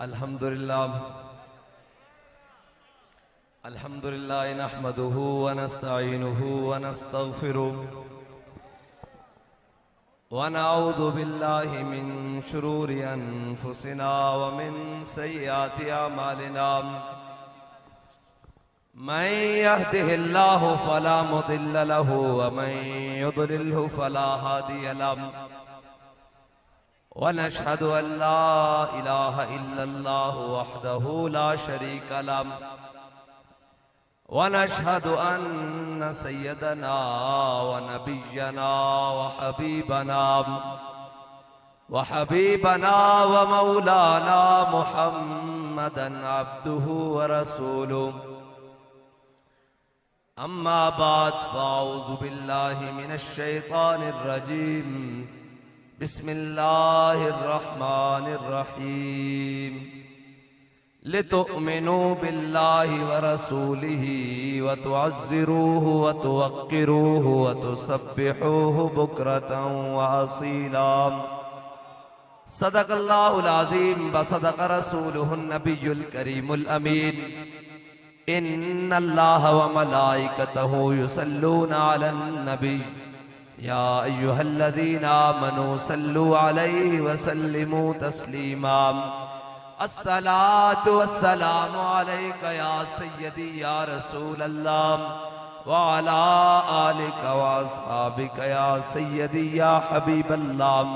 अल्हम्दुलिल्लाह नहमदुहु व नस्तईनुहु व नस्तगफिरुहु व नऊज़ु बिल्लाहि मिन शुरूरि अनफुसिना व मिन सय्यिआति अमालिना मन यहदिहिल्लाहु फला मुदिल्ल लहु व मन युद्लिल्हु फला हादिय लहु व नशहदु अन ला इलाहा इल्लल्लाहु वहदहु ला शरीका लहु व नशहदु अन्न सय्यदना व नबिय्यना व हबीबना व मौलाना मुहम्मदन अब्दुहु व रसूलुहु अम्मा बाद फ़अऊज़ु बिल्लाहि मिनश शैतानिर रजीम बिस्मिल्लाहिर रहमानिर रहीम लितुअ्मिनू बिल्लाहि व रसूलिही व तुअज़्ज़िरूहु व तुवक्किरूहु व तुसब्बिहूहु बुक्रतन व असीला सदक़ल्लाहुल अज़ीम व सदक़ रसूलुहुन नबियुल करीमुल अमीन इन्नल्लाह व मलाइकतहु युसल्लूना अलन नबी या अय्युहल्लज़ीना आमनू सल्लु अलैहि व सल्लिमू तस्लीमा अस्सलातु वस्सलामु अलैका या सय्यदी या रसूलल्लाह व अला आलिका व अस्हाबिका या सय्यदी या हबीबल्लाह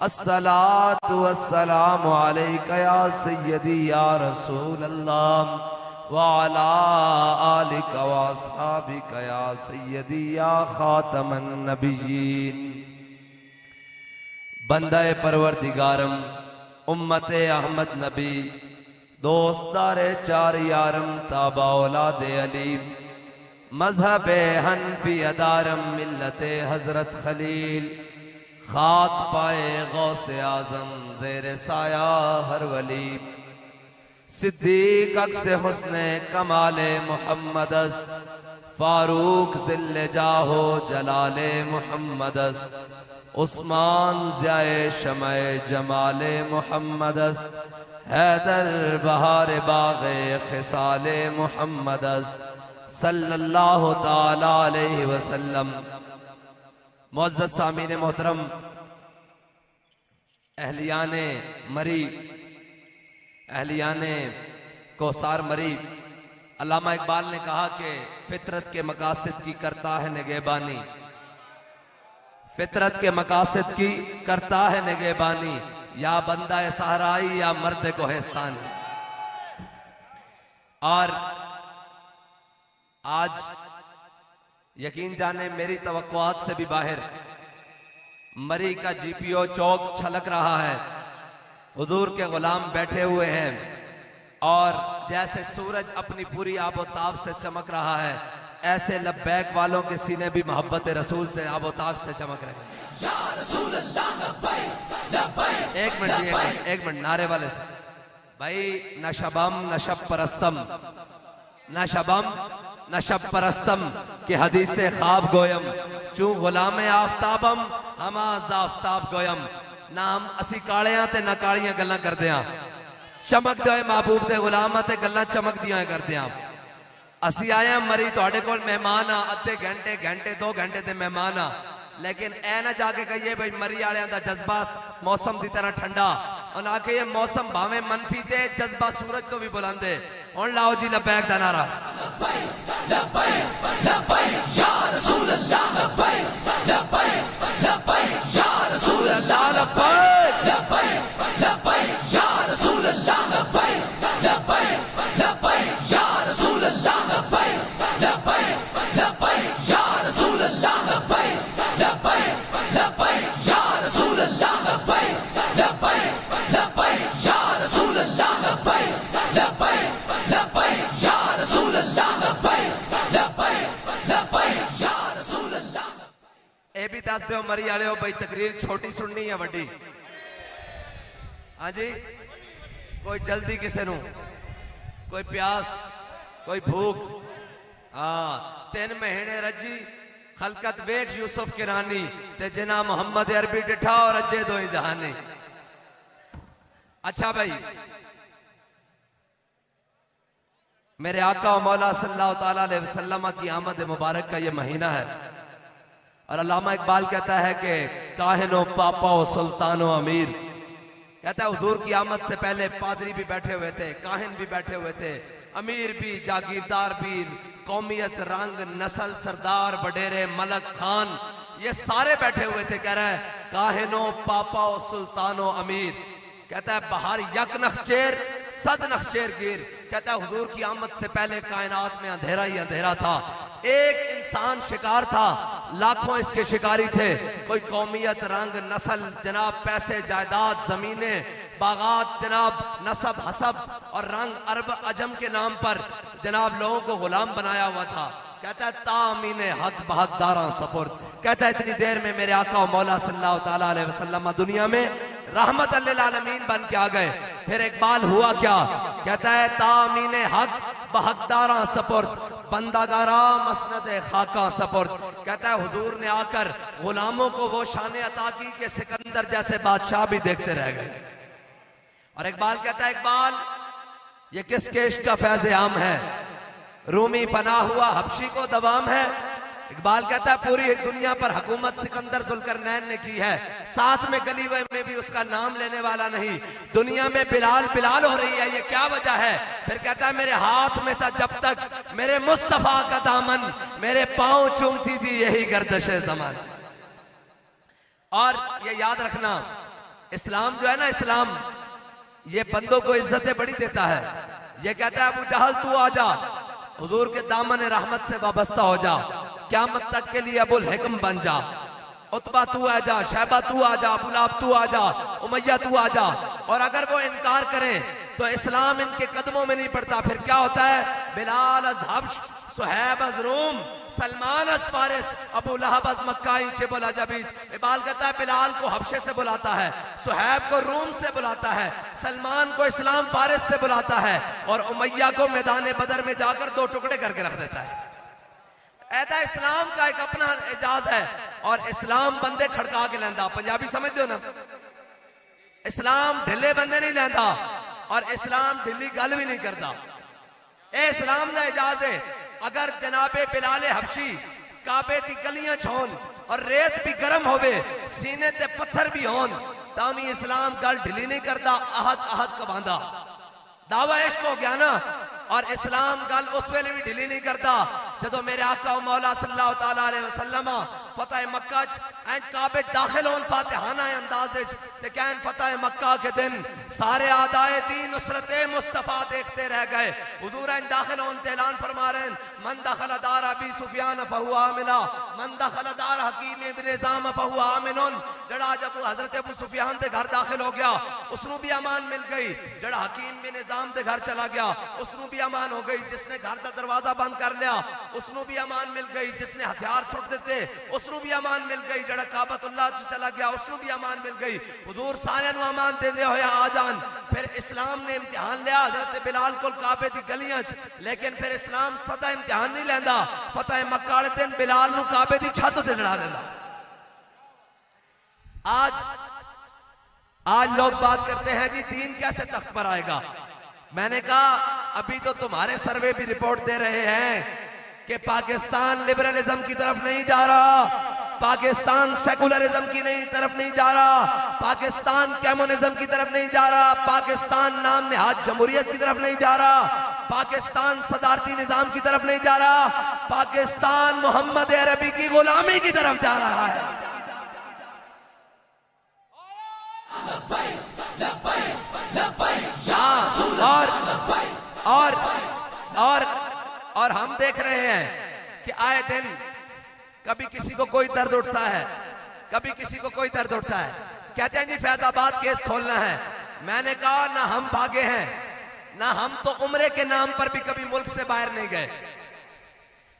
अस्सलातु वस्सलामु अलैका या सय्यदी या रसूलल्लाह व अला आलिका व अस्हाबिका या सय्यदी या खातमन नबिय्यीन। बंदाए परवरदिगारम उम्मते अहमद नबी दोस्तारे चार यारम ताबा औलादे अली मजहबे हनफी अदारम मिल्लते हजरत खलील खाक पाए गौसे आजम ज़ेरे साया हर वली सिद्दीक अक्स हुस्ने कमाले मुहम्मदस फारूक ज़िल्ले जाहो जलाले मुहम्मदस उस्मान ज़ियाए शमए जमाले मुहम्मदस हैदर बहारे बाग़े खिसाले मुहम्मदस सल्लल्लाहु ताला अलैहि वसल्लम। मुअज़्ज़ज़ सामीन मोहतरम, अहलियाने मरी, अहलियाने कोसार मरी, अल्लामा इकबाल ने कहा कि फितरत के मकासद की करता है निगहबानी, फितरत के मकासद की करता है निगहबानी, या बंदा सहराई या मर्द कोहिस्तानी। और आज यकीन जाने मेरी तवक्कुआत से भी बाहर मरी का जीपीओ चौक छलक रहा है, हुजूर के गुलाम बैठे हुए हैं और जैसे सूरज अपनी पूरी आबोताब से चमक रहा है, ऐसे लब्बैक वालों के सीने भी मोहब्बत रसूल से आबोताब से चमक रहे हैं। या रसूल अल्लाह लब्बैक लब्बैक। एक मिनट नारे वाले से भाई, न शबम न शब परस्तम, न शबम न शब परस्तम की हदीस से ख्वाब गोयम चू गुलाम आफ्ताबम हम आफ्ताब गोयम। ना हम असी कालियां ते ना कालियां गल्लां करदे हां, चमक दे महबूब दे गुलामां ते गल्लां चमक दियां करदे हां। असी आए मरी तुहाडे कोल मेहमान आ, अद्धे घंटे घंटे 2 घंटे दे मेहमान आ, लेकिन ऐ ना जाके कहिए भाई मरी वालियां दा जज्बा मौसम की तरह ठंडा, और ना कि ये मौसम भावे मनफी ते जज्बा सूरज तो भी बुलंद है। और लाओ जी लब्बैक दा नारा। लब्बैक लब्बैक लब्बैक या रसूल अल्लाह, लब्बैक लब्बैक लब्बैक या रसूल अल्लाह, लब्बैक लब्बैक लब्बैक या रसूल अल्लाह, लब्बैक लब्बैक लब्बैक या रसूल अल्लाह, लब्बैक लब्बैक लब्बैक या रसूल अल्लाह, लब्बैक लब्बैक लब्बैक या रसूल अल्लाह, लब्बैक लब्बैक लब्बैक या रसूल अल्लाह, लब्बैक लब्बैक लब्बैक या रसूल अल्लाह, लब्बैक लब्बैक लब्बैक या रसूल अल्लाह। ए भी दस दो मरी वाले हो भाई, तकरीर छोटी सुननी है वड्डी? हाँ जी, कोई जल्दी किसे नू, कोई प्यास, कोई भूख? हाँ, 3 महीने रजी खलकत वेख यूसुफ किरानी ते जना मोहम्मद अरबी डिठा और अजे दो जहानी। अच्छा भाई, मेरे आका और मौला सल्लल्लाहु ताला अलैहि वसल्लम की आमद मुबारक का ये महीना है। और अल्लामा इकबाल कहता है कि काहिनो पापा और सुल्तानो अमीर, कहता है हुजूर की आमद से पहले पादरी भी बैठे हुए थे, काहिन भी बैठे हुए थे, अमीर भी, जागीरदार भी, कौमियत, रंग, नस्ल, सरदार, बडेरे, मलक, खान, ये सारे बैठे हुए थे। कह रहा है काहिनो पापा और सुल्तानो अमीर, कहता है बाहर यक नखचेर सद नखचेर गिर, कहता है हुजूर की आमद से पहले कायनात में अंधेरा ही अंधेरा था। एक इंसान शिकार था, लाखों इसके शिकारी थे। कोई कौमियत, रंग, नस्ल, जनाब पैसे, जायदाद, जमीनें, बागात, जनाब नसब, हसब और रंग, अरब, अजम के नाम पर जनाब लोगों को गुलाम बनाया हुआ था। कहता है तामीन हक बहकदारा सपुर्द, कहता है इतनी देर में मेरे आका और मौला सल्लल्लाहु ताला अलैहि वसल्लम दुनिया में रहमत लिल आलमीन बन के आ गए। फिर इकबाल हुआ क्या, कहता है तामीन हक बहकदारा सपुर्द, बंदागारा मसनद खाका सपुर्द, कहता है हुजूर ने आकर गुलामों को वो शान अता की कि सिकंदर जैसे बादशाह भी देखते रह गए। और इकबाल कहता है इकबाल ये किसके इश्क का फैज़ आम है, रूमी फना हुआ हबशी को दबाम है। इकबाल कहता है पूरी दुनिया पर हुकूमत सिकंदर जुल्करनैन ने की है, साथ में गलीवे में भी उसका नाम लेने वाला नहीं। दुनिया में बिलाल बिलाल हो रही है, ये क्या वजह है। फिर कहता है मेरे हाथ में था जब तक मेरे मुस्तफा का दामन, मेरे पांव चूमती थी यही गर्दिश ज़मान। और ये याद रखना इस्लाम जो है ना, इस्लाम ये बंदों को इज्जतें बड़ी देता है। ये कहता है अबू जहल तू आ जा, हुजूर के दामन रहमत से वाबस्ता हो जा, क़यामत तक के लिए अबुल हिकम बन जा। उतबा तू आ जा, शैबा तू आ जा, अबू लहब तू आ जा, उमैया तू आ जा। और अगर वो इनकार करें तो इस्लाम इनके कदमों में नहीं पड़ता। फिर क्या होता है, बिलाल अज हब्श, सुहैब अज रूम, सलमान अज फारिस, अबू लहब अज मक्का चिबुल अजबीज। इकबाल कहता है बिलाल को हबशे से बुलाता है, सुहैब को रूम से बुलाता है, सलमान को इस्लाम फारिस से बुलाता है, और उमैया को मैदान बदर में जाकर दो टुकड़े करके रख देता है। ऐसा इस्लाम का एक अपना एजाज है। और इस्लाम बंदे खड़का के लेंदा, पंजाबी समझते हो ना, इस्लाम ढिले बंदे नहीं लेंदा और इस्लाम ढिली गल भी नहीं करता। ए इस्लाम का एजाज है। अगर जनाबे बिलाले हबशी काबे की गलियां छोन और रेत भी गर्म होवे, सीने ते पत्थर भी होन, तामी इस्लाम गल ढिली नहीं करता, आहद आहद का बांधा। दावा इश्क हो गया ना। और इस्लाम गल उस वेले भी ढिली नहीं करता जो मेरे आका और मौला सल्लल्लाहु ताला अलैहि वसल्लम फतेह मक्का काबे दाखिल होन फातिहाना अंदाज ते कहन फतेह मक्का के दिन सारे आदाए दीन नुसरत मुस्तफा देखते रह गए। हुजूर दाखिल होन ते ऐलान फरमा रहे हैं मन दखल दार अबी सुफियान फहुवा आमिना, मन दखल दार हकीम इब्न निजाम फहुवा आमिनुन। जड़ा जब हजरत अबू सुफियान के घर दाखिल हो गया उसनू भी अमान मिल गई, जड़ा हकीम बिन निजाम के घर चला गया उसनू भी अमान हो गई, जिसने घर का दरवाजा बंद कर लिया उसनू भी अमान मिल गई, जिसने हथियार छोड़ देते उसनू भी अमान मिल गई, जड़ा काबतुल्लाह चला गया उसनू भी अमान मिल गई। हुजूर सारे नु अमान देंदे होए आ जान। फिर इस्लाम ने इम्तिहान लिया हजरत बिलाल को काबे दी गलियां च, लेकिन फिर इस्लाम सदा इम्तिहान नहीं लेंदा। फतेह मक्का वाले दिन बिलाल नु काबे दी छत ते चढ़ा देंदा। आज लोग बात करते हैं जी दीन कैसे तख्त पर आएगा। मैंने कहा अभी तो तुम्हारे सर्वे भी रिपोर्ट दे रहे हैं कि पाकिस्तान लिबरलिज्म की तरफ नहीं जा रहा, पाकिस्तान सेकुलरिज्म की तरफ नहीं जा रहा, पाकिस्तान कम्युनिज्म की तरफ नहीं जा रहा, पाकिस्तान नाम नेहाद जमहूरियत की तरफ नहीं जा रहा, पाकिस्तान सदारती निजाम की तरफ नहीं जा रहा, पाकिस्तान मोहम्मद अरबी की गुलामी की तरफ जा रहा है। और हम देख रहे हैं कि आए दिन कभी किसी को कोई दर्द उठता है, कभी किसी को कोई दर्द उठता है, कहते हैं जी फैजाबाद केस खोलना है। मैंने कहा ना हम भागे हैं, ना हम तो उम्रे के नाम पर भी कभी मुल्क से बाहर नहीं गए।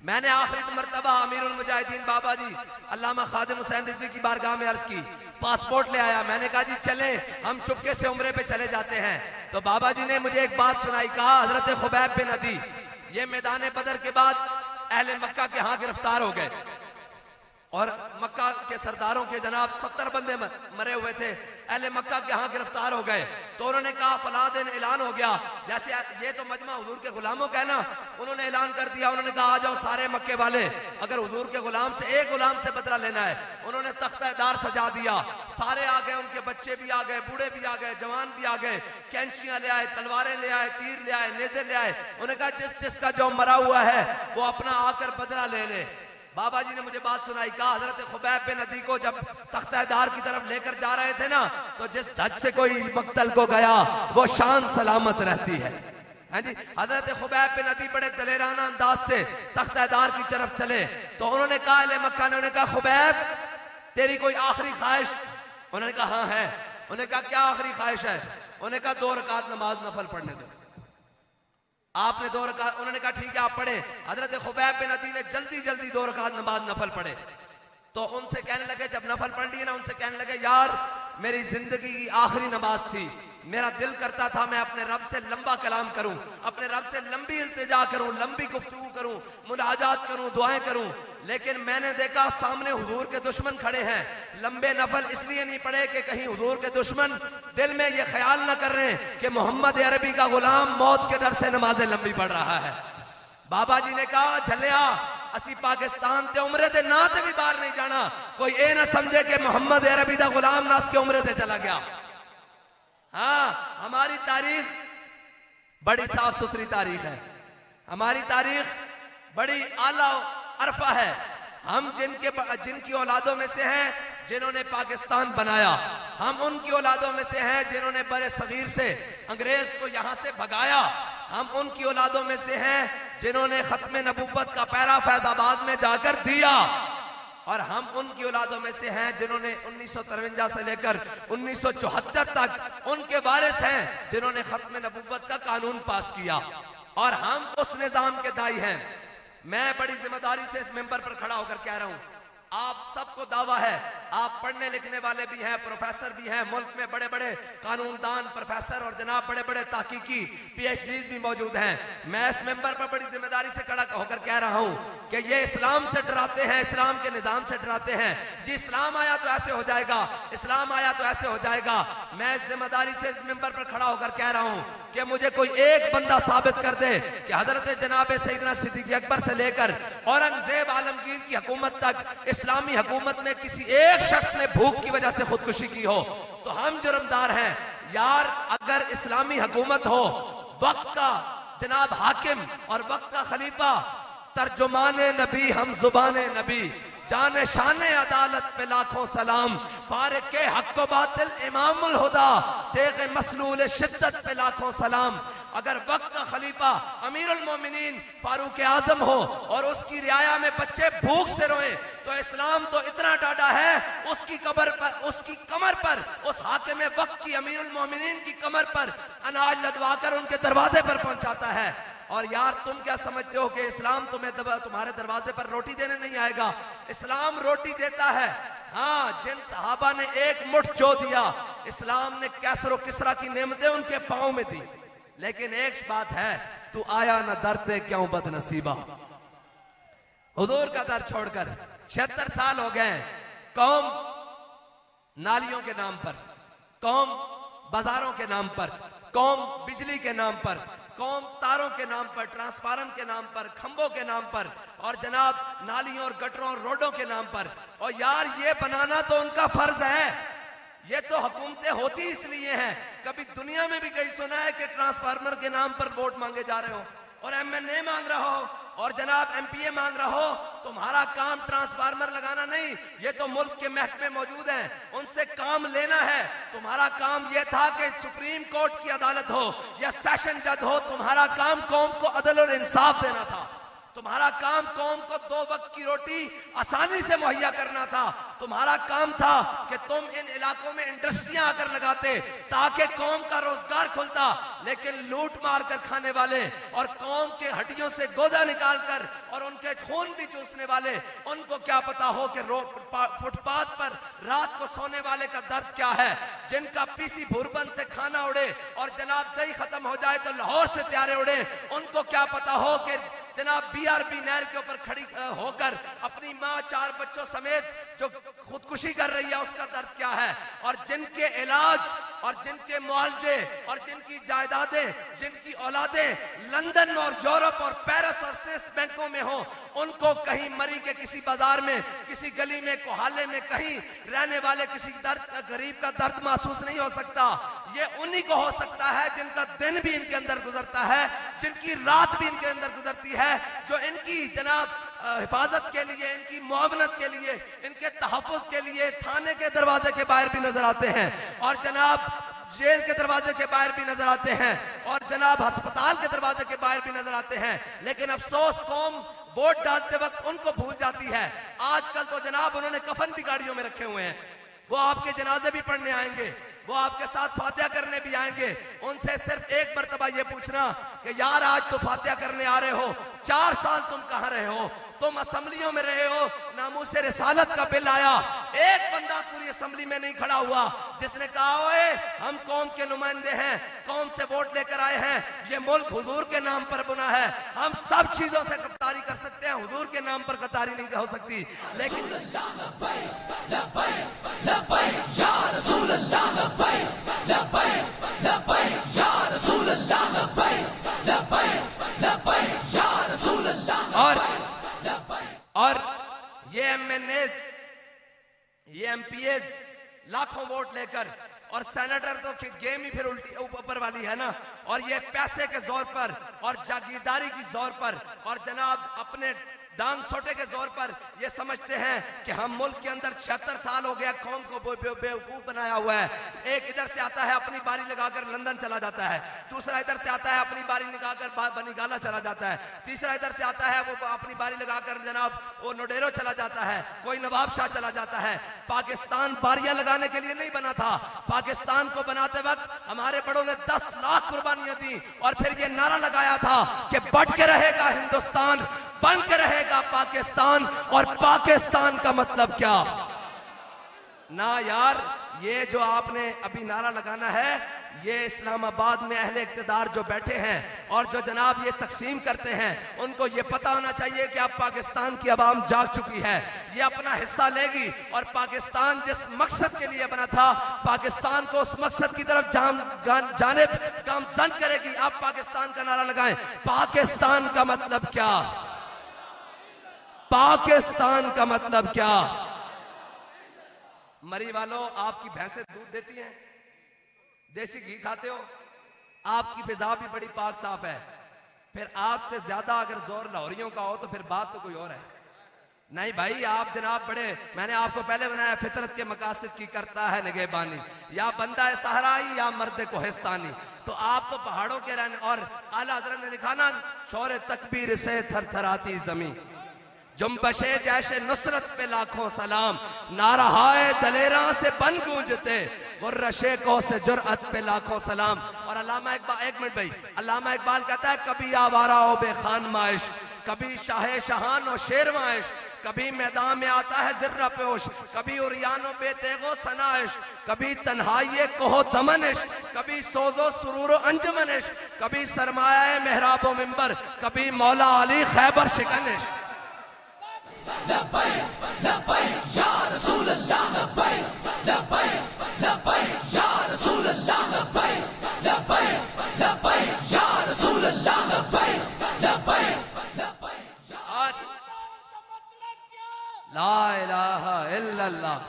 मैंने आखिरी मर्तबा अमीरुल मुजाहिदीन बाबा जी अल्लामा खादिम हुसैन रिजवी की बारगाह में अर्ज की, पासपोर्ट ले आया। मैंने कहा जी चले हम चुपके से उम्रे पे चले जाते हैं। तो बाबा जी ने मुझे एक बात सुनाई, कहा हजरत खुबैब बिन अदी ये मैदान बदर के बाद अहले मक्का के यहाँ गिरफ्तार हो गए और मक्का के सरदारों के जनाब 70 बंदे मरे हुए थे। अहले मक्का के यहाँ गिरफ्तार हो गए। तो उन्होंने कहा फला दिन ऐलान हो गया, जैसे ये तो मजमा हुजूर के गुलामों का है ना, उन्होंने ऐलान कर दिया। उन्होंने कहा आ जाओ सारे मक्के वाले, अगर हुजूर के गुलाम से एक गुलाम से बदला लेना है। उन्होंने तख्ता-ए-दार सजा दिया, सारे आ गए, उनके बच्चे भी आ गए, बूढ़े भी आ गए, जवान भी आ गए, कैंचियां ले आए, तलवारें ले आए, तीर ले आए, नेज़े ले आए। उन्होंने कहा जिस जिसका जो मरा हुआ है वो अपना आकर बदला ले ले। बाबा जी ने मुझे बात सुनाई, कहा हजरत खुबैब बिन अदी को जब तख्ता-ए-दार की तरफ लेकर जा रहे थे ना, तो जिस धज से कोई मक्तल को गया वो शान सलामत रहती है। हाँ जी, हजरत खुबैब बिन अदी बड़े दलेराना अंदाज से तख्ता-ए-दार की तरफ चले। तो उन्होंने कहा अहले मक्का ने, उन्होंने कहा खुबैब तेरी कोई आखिरी ख्वाहिश? उन्होंने कहा हाँ है। उन्होंने कहा क्या आखिरी ख्वाहिश है? उन्होंने कहा 2 रकात नमाज नफल पढ़ने दो। आपने 2 रकात, उन्होंने कहा ठीक है आप पढ़े। हजरत खुबैब बिन अदी ने जल्दी जल्दी 2 रकात नमाज नफल पढ़े। तो उनसे कहने लगे, जब नफल पढ़ लिए ना, उनसे कहने लगे यार मेरी जिंदगी की आखिरी नमाज थी, मेरा दिल करता था मैं अपने रब से लंबा कलाम करूं, अपने रब से लंबी इल्तिजा करूं, लंबी गुफ्तगू करूं, मुनाजात करूं, दुआएं करूं, लेकिन मैंने देखा सामने हुजूर के दुश्मन खड़े हैं। लंबे नफल इसलिए नहीं पढ़े कि कहीं हुजूर के दुश्मन दिल में ये ख्याल ना कर रहे हैं कि मोहम्मद अरबी का गुलाम मौत के डर से नमाजें लंबी पढ़ रहा है। बाबा जी ने कहा झलिया असी पाकिस्तान ते उम्रे दे ना ते भी बाहर नहीं जाना, कोई ये ना समझे कि मोहम्मद अरबी का गुलाम ना उसके उम्रे से चला गया। हाँ, हमारी तारीख बड़ी साफ सुथरी तारीख है, हमारी तारीख बड़ी आला अरफा है। हम जिनकी औलादों में से हैं जिन्होंने पाकिस्तान बनाया, हम उनकी औलादों में से हैं जिन्होंने बड़े सगीर से अंग्रेज को यहां से भगाया, हम उनकी औलादों में से हैं जिन्होंने खत्म नबूवत का पैरा फैजाबाद में जाकर दिया, और हम उनकी औलादों में से हैं जिन्होंने 1953 से लेकर 1974 तक उनके वारिस हैं जिन्होंने खत्म नबूवत का कानून पास किया, और हम उस निजाम के दाई हैं। मैं बड़ी जिम्मेदारी से इस मेंबर पर खड़ा होकर कह रहा हूं, आप सबको दावा है, आप पढ़ने लिखने वाले भी हैं, प्रोफेसर भी हैं, मुल्क में बड़े बड़े कानूनदान प्रोफेसर और जनाब बड़े बड़े ताकीकी PhDs भी मौजूद हैं। मैं इस मेंबर पर बड़ी जिम्मेदारी से खड़ा होकर कह रहा हूं कि ये इस्लाम से डराते हैं, इस्लाम के निजाम से डराते हैं। जी इस्लाम आया तो ऐसे हो जाएगा, इस्लाम आया तो ऐसे हो जाएगा। मैं इस जिम्मेदारी से इस मेंबर पर खड़ा होकर कह रहा हूं कि मुझे कोई एक बंदा साबित कर दे कि हजरत जनाब सैयदना सिद्दीक अकबर से लेकर औरंगजेब आलमगीर की हुकूमत तक इस्लामी हुकूमत में किसी एक शख्स ने भूख की वजह से खुदकुशी की हो तो हम जुर्मदार हैं। यार अगर इस्लामी हुकूमत हो, वक्त का जनाब हाकिम और वक्त का खलीफा, तर्जुमाने नबी हम जुबाने नबी, जाने शाने अदालत पे लाखों सलाम, फारिक के हक व बातिल इमामुल हुदा, तेग मसलूल शिद्दत पे लाखों सलाम। अगर वक्त का खलीफा अमीरुल मोमिनीन फारूक आजम हो और उसकी रियाया में बच्चे भूख से रोए तो इस्लाम तो इतना डाढ़ा है, उसकी कमर पर उस हाकिम वक्त की अमीरुल मोमिनीन की कमर पर अनाज लदवाकर उनके दरवाजे पर पहुंचाता है। और यार तुम क्या समझते हो कि इस्लाम तुम्हारे दरवाजे पर रोटी देने नहीं आएगा? इस्लाम रोटी देता है। हाँ, जिन सहाबा ने एक मुठ जो दिया, इस्लाम ने कैसर और किसरा की नेमतें उनके पांव में दी। लेकिन एक बात है, तू आया न दरते क्यों बदनसीबा। हुजूर का दर छोड़कर 76 साल हो गए। कौम नालियों के नाम पर, कौम बाजारों के नाम पर, कौम बिजली के नाम पर, कौम तारों के नाम पर, ट्रांसफार्मर के नाम पर, खंभों के नाम पर, और जनाब नालियों और गटरों और रोडों के नाम पर। और यार ये बनाना तो उनका फर्ज है, ये तो हुकूमतें होती इसलिए हैं। कभी दुनिया में भी कहीं सुना है कि ट्रांसफार्मर के नाम पर वोट मांगे जा रहे हो और MNA मांग रहा हो और जनाब MPA मांग रहा हो? तुम्हारा काम ट्रांसफार्मर लगाना नहीं, ये तो मुल्क के महकमे मौजूद हैं, उनसे काम लेना है। तुम्हारा काम यह था कि सुप्रीम कोर्ट की अदालत हो या सेशन जज हो, तुम्हारा काम कौम को अदल और इंसाफ देना था। तुम्हारा काम कौम को 2 वक्त की रोटी आसानी से मुहैया करना था। तुम्हारा काम था कि तुम इन इलाकों में इंडस्ट्रियां आकर लगाते ताकि कौम का रोजगार खुलता। लेकिन लूट मार कर खाने वाले और कौम के हड्डियों से गोदा निकाल कर और उनके खून भी चूसने वाले, उनको क्या पता हो कि फुटपाथ पर रात को सोने वाले का दर्द क्या है। जिनका PC भूरबन से खाना उड़े और जनाब दही खत्म हो जाए तो लाहौर से त्यारे उड़े, उनको क्या पता हो कि जनाब BRB नहर के ऊपर खड़ी होकर अपनी माँ 4 बच्चों समेत जो खुदकुशी कर रही है उसका दर्द क्या है, और जिनके इलाज और जिनके मुआवजे और जिनकी जायदादें, जिनकी औलादें लंदन और यूरोप और पेरिस और स्विस बैंकों में हो, उनको कहीं मरी के किसी बाजार में, किसी गली में, कोहाले में कहीं रहने वाले किसी गरीब का दर्द महसूस नहीं हो सकता। ये उन्हीं को हो सकता है जिनका दिन भी इनके अंदर गुजरता है, जिनकी रात भी इनके अंदर गुजरती है, जो इनकी जनाब हिफाजत के लिए, इनकी मुआवनत के लिए, इनके तहफ़्फ़ुज़ के लिए थाने के दरवाजे के बाहर भी नजर आते हैं, और जनाब जेल के दरवाजे के बाहर भी नजर आते हैं, और जनाब अस्पताल के दरवाजे के बाहर भी नजर आते हैं। लेकिन अफसोस कौम वोट डालते वक्त उनको भूल जाती है। आजकल तो जनाब उन्होंने कफन भी गाड़ियों में रखे हुए हैं, वो आपके जनाजे भी पढ़ने आएंगे, वो आपके साथ फातिहा करने भी आएंगे। उनसे सिर्फ एक मर्तबा ये पूछना कि यार आज तो फातिहा करने आ रहे हो, 4 साल तुम कहां रहे हो, तुम असेंबलियों में रहे हो, नामूसे रिसालत का बिल आया, एक बंदा पूरी असेंबली में नहीं खड़ा हुआ जिसने कहा ओए हम कौम के नुमाइंदे हैं, कौम से वोट लेकर आए हैं, ये मुल्क हुजूर के नाम पर बना है, हम सब चीजों से गद्दारी कर सकते हैं, हुजूर के नाम पर गद्दारी नहीं हो सकती। लेकिन और ये एमएनएस, ये एमपीएस लाखों वोट लेकर, और सेनेटर तो गेम ही फिर उल्टी ऊपर वाली है ना, और ये पैसे के जोर पर और जागीरदारी की जोर पर और जनाब अपने डांग सोटे के जोर पर ये समझते हैं कि हम मुल्क के अंदर 76 साल हो गया कौम को बेवकूफ बनाया हुआ है। एक इधर से आता है अपनी बारी लगाकर लंदन चला जाता है, दूसरा इधर से आता है अपनी बारी लगाकर बनीगाला चला जाता है, तीसरा इधर से आता है वो अपनी बारी लगाकर जनाब वो नोडेरो चला जाता है, कोई नवाबशाह चला जाता है। पाकिस्तान बारियां लगाने के लिए नहीं बना था, पाकिस्तान को बनाते वक्त हमारे बड़ों ने 10 लाख कुर्बानियां दी, और फिर ये नारा लगाया था कि बट के रहेगा हिंदुस्तान, बन के रहेगा पाकिस्तान, और पाकिस्तान का मतलब क्या ना यार, ये जो आपने अभी नारा लगाना है, ये इस्लामाबाद में अहले इक्तदार जो बैठे हैं और जो जनाब ये तकसीम करते हैं, उनको ये पता होना चाहिए कि अब पाकिस्तान की आवाम जाग चुकी है, ये अपना हिस्सा लेगी, और पाकिस्तान जिस मकसद के लिए बना था, पाकिस्तान को उस मकसद की तरफ जानिब गामजन करेगी। अब पाकिस्तान का नारा लगाएं, पाकिस्तान का मतलब क्या, पाकिस्तान का मतलब क्या। मरी वालों, आपकी भैंसें दूध देती हैं, देसी घी खाते हो, आपकी फिजा भी बड़ी पाक साफ है, फिर आपसे ज्यादा अगर जोर लाहौरियों का हो तो फिर बात तो कोई और है। नहीं भाई, आप जनाब बड़े, मैंने आपको पहले बनाया, फितरत के मकासद की करता है निगहबानी, या बंदा है सहराई या मर्द कोहिस्तानी, तो आप तो पहाड़ों के रहने। और आला हज़रत ने लिखा ना, शौर तकबीर से थरथराती जमीन, जुम्बशे जैसे नुसरत पे लाखों सलाम, नाराहाए दलेरा से बन गूंजते, गुर्रशे को से जुर्अत पे लाखों सलाम। और अल्लामा इकबाल, एक मिनट भाई, अल्लामा इकबाल कहता है, कभी आवारा हो बेखान माइश, कभी शाहे शहान और शेर माइश, कभी मैदान में आता है जिर्रा पेश, कभी उरियानो बेतेगो सनाइश, कभी तन्हाई कहो दमनिश, कभी सोजो सुरूरो अंजमनिश, कभी सरमाया मेहराबो मिंबर, कभी मौला अली खैबर शिकनिश। लब्बैक लब्बैक या रसूल अल्लाह, लब्बैक लब्बैक लब्बैक या रसूल अल्लाह, लब्बैक लब्बैक लब्बैक या रसूल अल्लाह, लब्बैक लब्बैक लब्बैक। ला इलाहा इल्लल्लाह।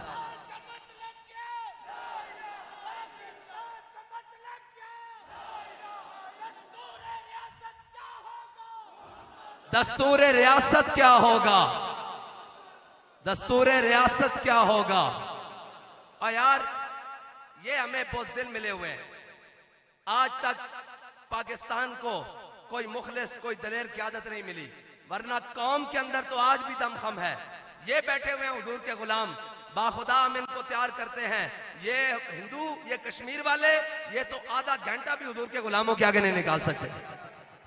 दस्तूर रियासत क्या होगा, दस्तूर रियासत क्या होगा। और यार ये हमें बुज़दिल मिले हुए हैं, आज तक पाकिस्तान को कोई मुखलिस, कोई दलेर क़यादत नहीं मिली, वरना कौम के अंदर तो आज भी दमखम है। ये बैठे हुए हैं हुजूर के गुलाम, बाखुदा हम इनको तैयार करते हैं, ये हिंदू, ये कश्मीर वाले, ये तो आधा घंटा भी हुजूर के गुलामों के आगे नहीं निकाल सकते।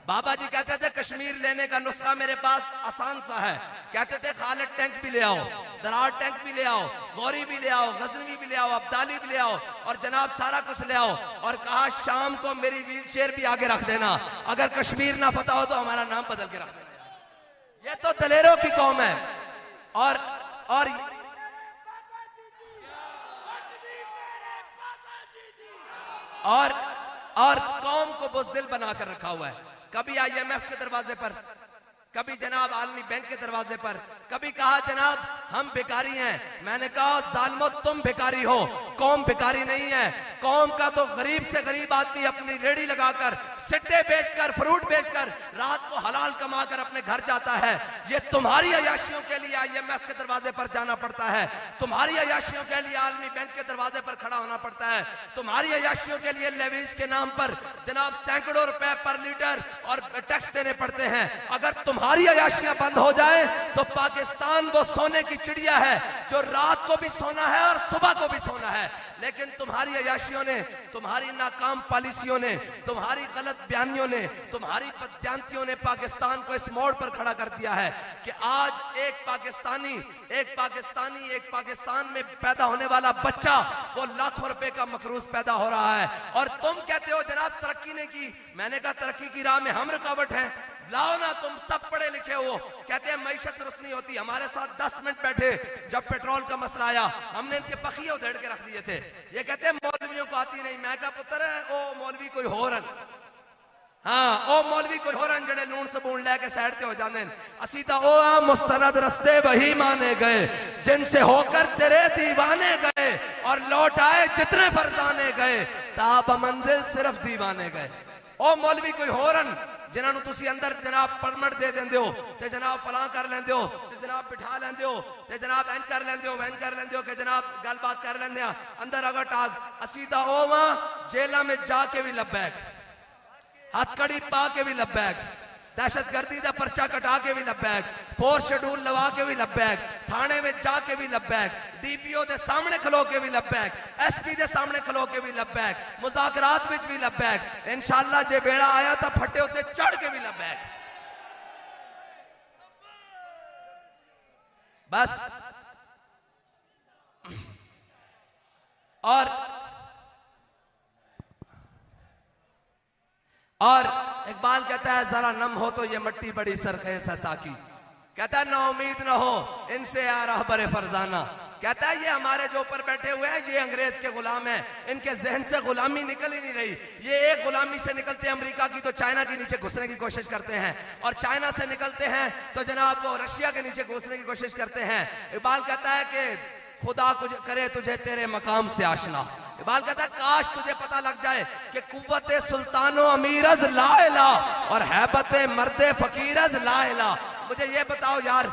बाबा जी कहते थे कश्मीर लेने का नुस्खा मेरे पास आसान सा है, कहते थे खालिद टैंक भी ले आओ, दरार टैंक भी ले आओ, गौरी भी ले आओ, गजनवी भी ले आओ, अब्दाली भी ले आओ, और जनाब सारा कुछ ले आओ, और कहा शाम को मेरी व्हील चेयर भी आगे रख देना, अगर कश्मीर ना पता हो तो हमारा नाम बदल के रख देना। ये तो दलेरों की कौम है। और और कौम को बुज़दिल बनाकर रखा हुआ है। कभी IMF के दरवाजे पर, कभी जनाब आलमी बैंक के दरवाजे पर, कभी कहा जनाब हम भिखारी हैं। मैंने कहा जालिमो तुम भिखारी हो, कौम भिखारी नहीं है। कौम का तो गरीब से गरीब आदमी अपनी रेड़ी लगाकर, सिट्टे बेचकर, फ्रूट बेचकर रात को हलाल कमाकर अपने घर जाता है। ये तुम्हारी अयाशियों के लिए IMF के दरवाजे पर जाना पड़ता है, तुम्हारी अयाशियों के लिए आलमी बैंक के दरवाजे पर खड़ा होना पड़ता है, तुम्हारी अयाशियों के लिए लेवीज के नाम पर जनाब सैकड़ों रुपए पर लीटर और टैक्स देने पड़ते हैं। अगर तुम्हारी अयाशियां बंद हो जाए तो पाकिस्तान वो सोने की चिड़िया है जो रात को भी सोना है और सुबह को भी सोना है। लेकिन तुम्हारी अयाशियों ने, तुम्हारी नाकाम पॉलिसियों ने, तुम्हारी गलत बयानियों ने, तुम्हारी बदयांतियों ने पाकिस्तान को इस मोड़ पर खड़ा कर दिया है कि आज एक पाकिस्तान में पैदा होने वाला बच्चा वो लाखों रुपए का मकरूज पैदा हो रहा है। और तुम कहते हो जनाब तरक्की ने की। मैंने कहा तरक्की की राह में हम रुकावट हैं। लाओ ना, तुम सब पढ़े लिखे हो। कहते हैं मईशत दुरुस्त नहीं होती। हमारे साथ 10 मिनट बैठे, जब पेट्रोल का मसला आया हमने इनके पखिए उधेड़ के रख दिए थे। ये कहते हैं मौलवियों को आती नहीं। मैं कहा पुत्र ओ मौलवी कोई हो रन, हाँ ओ मौलवी कोई हो रन जड़े लून सबून लेके साइड पे हो जाने। असी तो ओ आ मुस्तनद रस्ते वही माने गए जिनसे होकर तेरे दीवाने गए, और लौट आए जितने फरजाने गए ताब मंजिल सिर्फ दीवाने गए। ओ मौलवी कोई हो रन जिन्होंने तुसी अंदर जनाब परमिट दे देंदे हो ते जनाब फलां कर लेंदे हो ते जनाब बिठा लेंदे हो ते जनाब इंज कर लेंदे हो वैन कर लेंदे हो कि जनाब गलबात कर लेंदे आ अंदर अगर टाग। असी ता ओ वहां जेला में जाके भी लब्बैक, हथकड़ी पा के भी लब्बैक, दहशतगर्दी का पर्चा कटा के भी लब्बैक, 4 शेड्यूल लगा के भी लब्बैक, थाने में जाके भी लब्बैक, DPO के सामने खलो के भी लब्बैक, SP के सामने खलो के भी लब्बैक, मुज़ाकरात में भी लब्बैक, इंशाअल्लाह जे बेड़ा आया तो फटे उते चढ़ के भी लब्बैक। बस और इकबाल कहता है जरा नम हो तो ये मट्टी बड़ी सरखेज है साकी। कहता है ना उम्मीद ना हो इनसे आ रहा बरे फरजाना। कहता है ये हमारे जो ऊपर बैठे हुए हैं ये अंग्रेज के गुलाम हैं, इनके जहन से गुलामी निकल ही नहीं रही। ये एक गुलामी से निकलते हैं अमेरिका की तो चाइना के नीचे घुसने की कोशिश करते हैं, और चाइना से निकलते हैं तो जनाब वो रशिया के नीचे घुसने की कोशिश करते हैं। इकबाल कहता है कि खुदा कुछ करे तुझे तेरे मकाम से आशना। इकबाल कहता है काश तुझे पता लग जाए कि कुव्वत सुल्तानो अमीरज ला इला और हैबत मर्दे फकीरज ला इला। मुझे ये बताओ यार,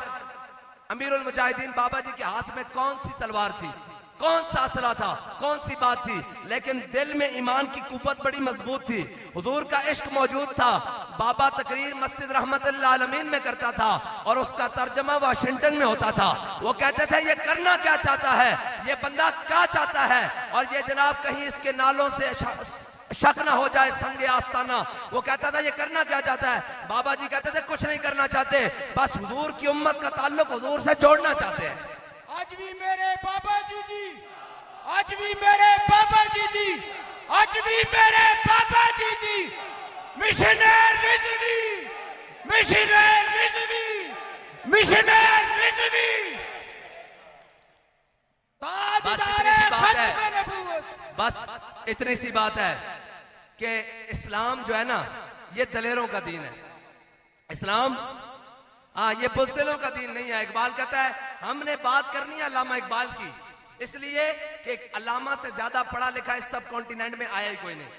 अमीरुल मुजाहिदीन बाबा जी के हाथ में कौन सी तलवार थी, कौन सा असला था, कौन सी बात थी, लेकिन दिल में ईमान की कुव्वत बड़ी मजबूत थी। हुजूर का इश्क मौजूद था। बाबा तकरीर मस्जिद रहमतुल्लिल आलमीन में करता था और उसका तर्जमा वाशिंगटन में होता था। वो कहते थे ये करना क्या चाहता है, ये बंदा क्या चाहता है, और ये जनाब कहीं इसके नालों से शक ना हो जाए संगे आस्ताना। वो कहता था ये करना क्या चाहता है। बाबा जी कहते थे कुछ नहीं करना चाहते, बस हुजूर की उम्मत का ताल्लुक हुजूर से जोड़ना चाहते हैं। आज भी मेरे बाबा जी दी, आज भी मेरे बाबा जी दी, आज भी मेरे बाबा जी दी मिशनर रिजवी, मिशनर रिजवी, मिशनर रिजवी। बस इतनी सी बात है कि इस्लाम जो है ना ये दलेरों का दीन है। इस्लाम हाँ ये बुज़दिलों का दीन नहीं है। इकबाल कहता है हमने बात करनी है अल्लामा इकबाल की, इसलिए कि अल्लामा से ज्यादा पढ़ा लिखा इस सब कॉन्टिनेंट में आया ही कोई नहीं।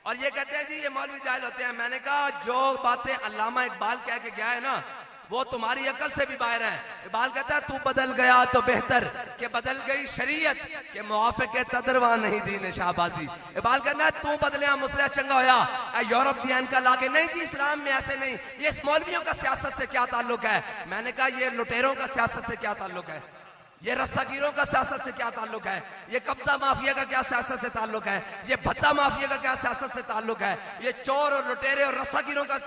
और ये कहते हैं जी ये मौलवी जाहिल होते हैं। मैंने कहा जो बातें अल्लामा इकबाल कह के गया है ना वो तुम्हारी अकल से भी बाहर है। इकबाल कहता है तू बदल गया तो बेहतर कि बदल गई शरीयत के मुआफिक तदरवा नहीं दीन शाहबाजी। इकबाल कहता है तू बदलिया मुसला चंगा होया यूरोप ध्यान का लाके। नहीं जी इस्लाम में ऐसे नहीं। ये इस मौलवियों का सियासत से क्या ताल्लुक है। मैंने कहा ये लुटेरों का सियासत से क्या ताल्लुक है, ये रस्सागिरों का सियासत से क्या ताल्लुक है, ये कब्जा माफिया का क्या सियासत से ताल्लुक है, ये भत्ता माफिया का क्या सियासत से ताल्लुक है, ये चोर और लुटेरे और रस्सागिरों का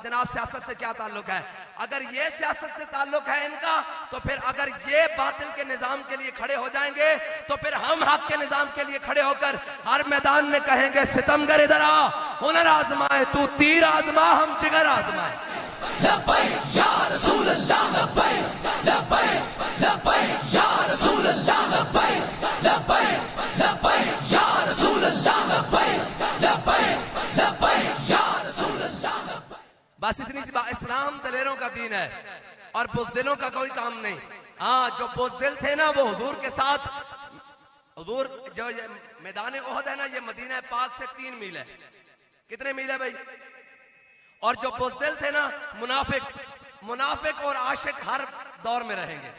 जनाब सियासत से क्या ताल्लुक है। अगर ये सियासत से ताल्लुक है इनका तो फिर अगर ये बातिल के निजाम के लिए खड़े हो जाएंगे तो फिर हम हक के निजाम के लिए खड़े होकर हर मैदान में कहेंगे सितमगर इधर आ, हुनर आजमाए, तू तीर आजमा हम जिगर आजमाए। लब्बैक या रसूल अल्लाह, लब्बैक लब्बैक लब्बैक या रसूल अल्लाह, लब्बैक लब्बैक लब्बैक या रसूल अल्लाह, लब्बैक बस इतनी सी बात। इस्लाम दलेरों का दीन है और बुज़दिलों का कोई काम नहीं। हाँ, जो बुज़दिल थे ना वो हुजूर के साथ, हुजूर जो ये मैदान ओहद है ना, ये मदीना पाक से 3 मील है। कितने मील है भाई? और जो बुज़दिल थे ना, मुनाफिक और आशिक हर दौर में रहेंगे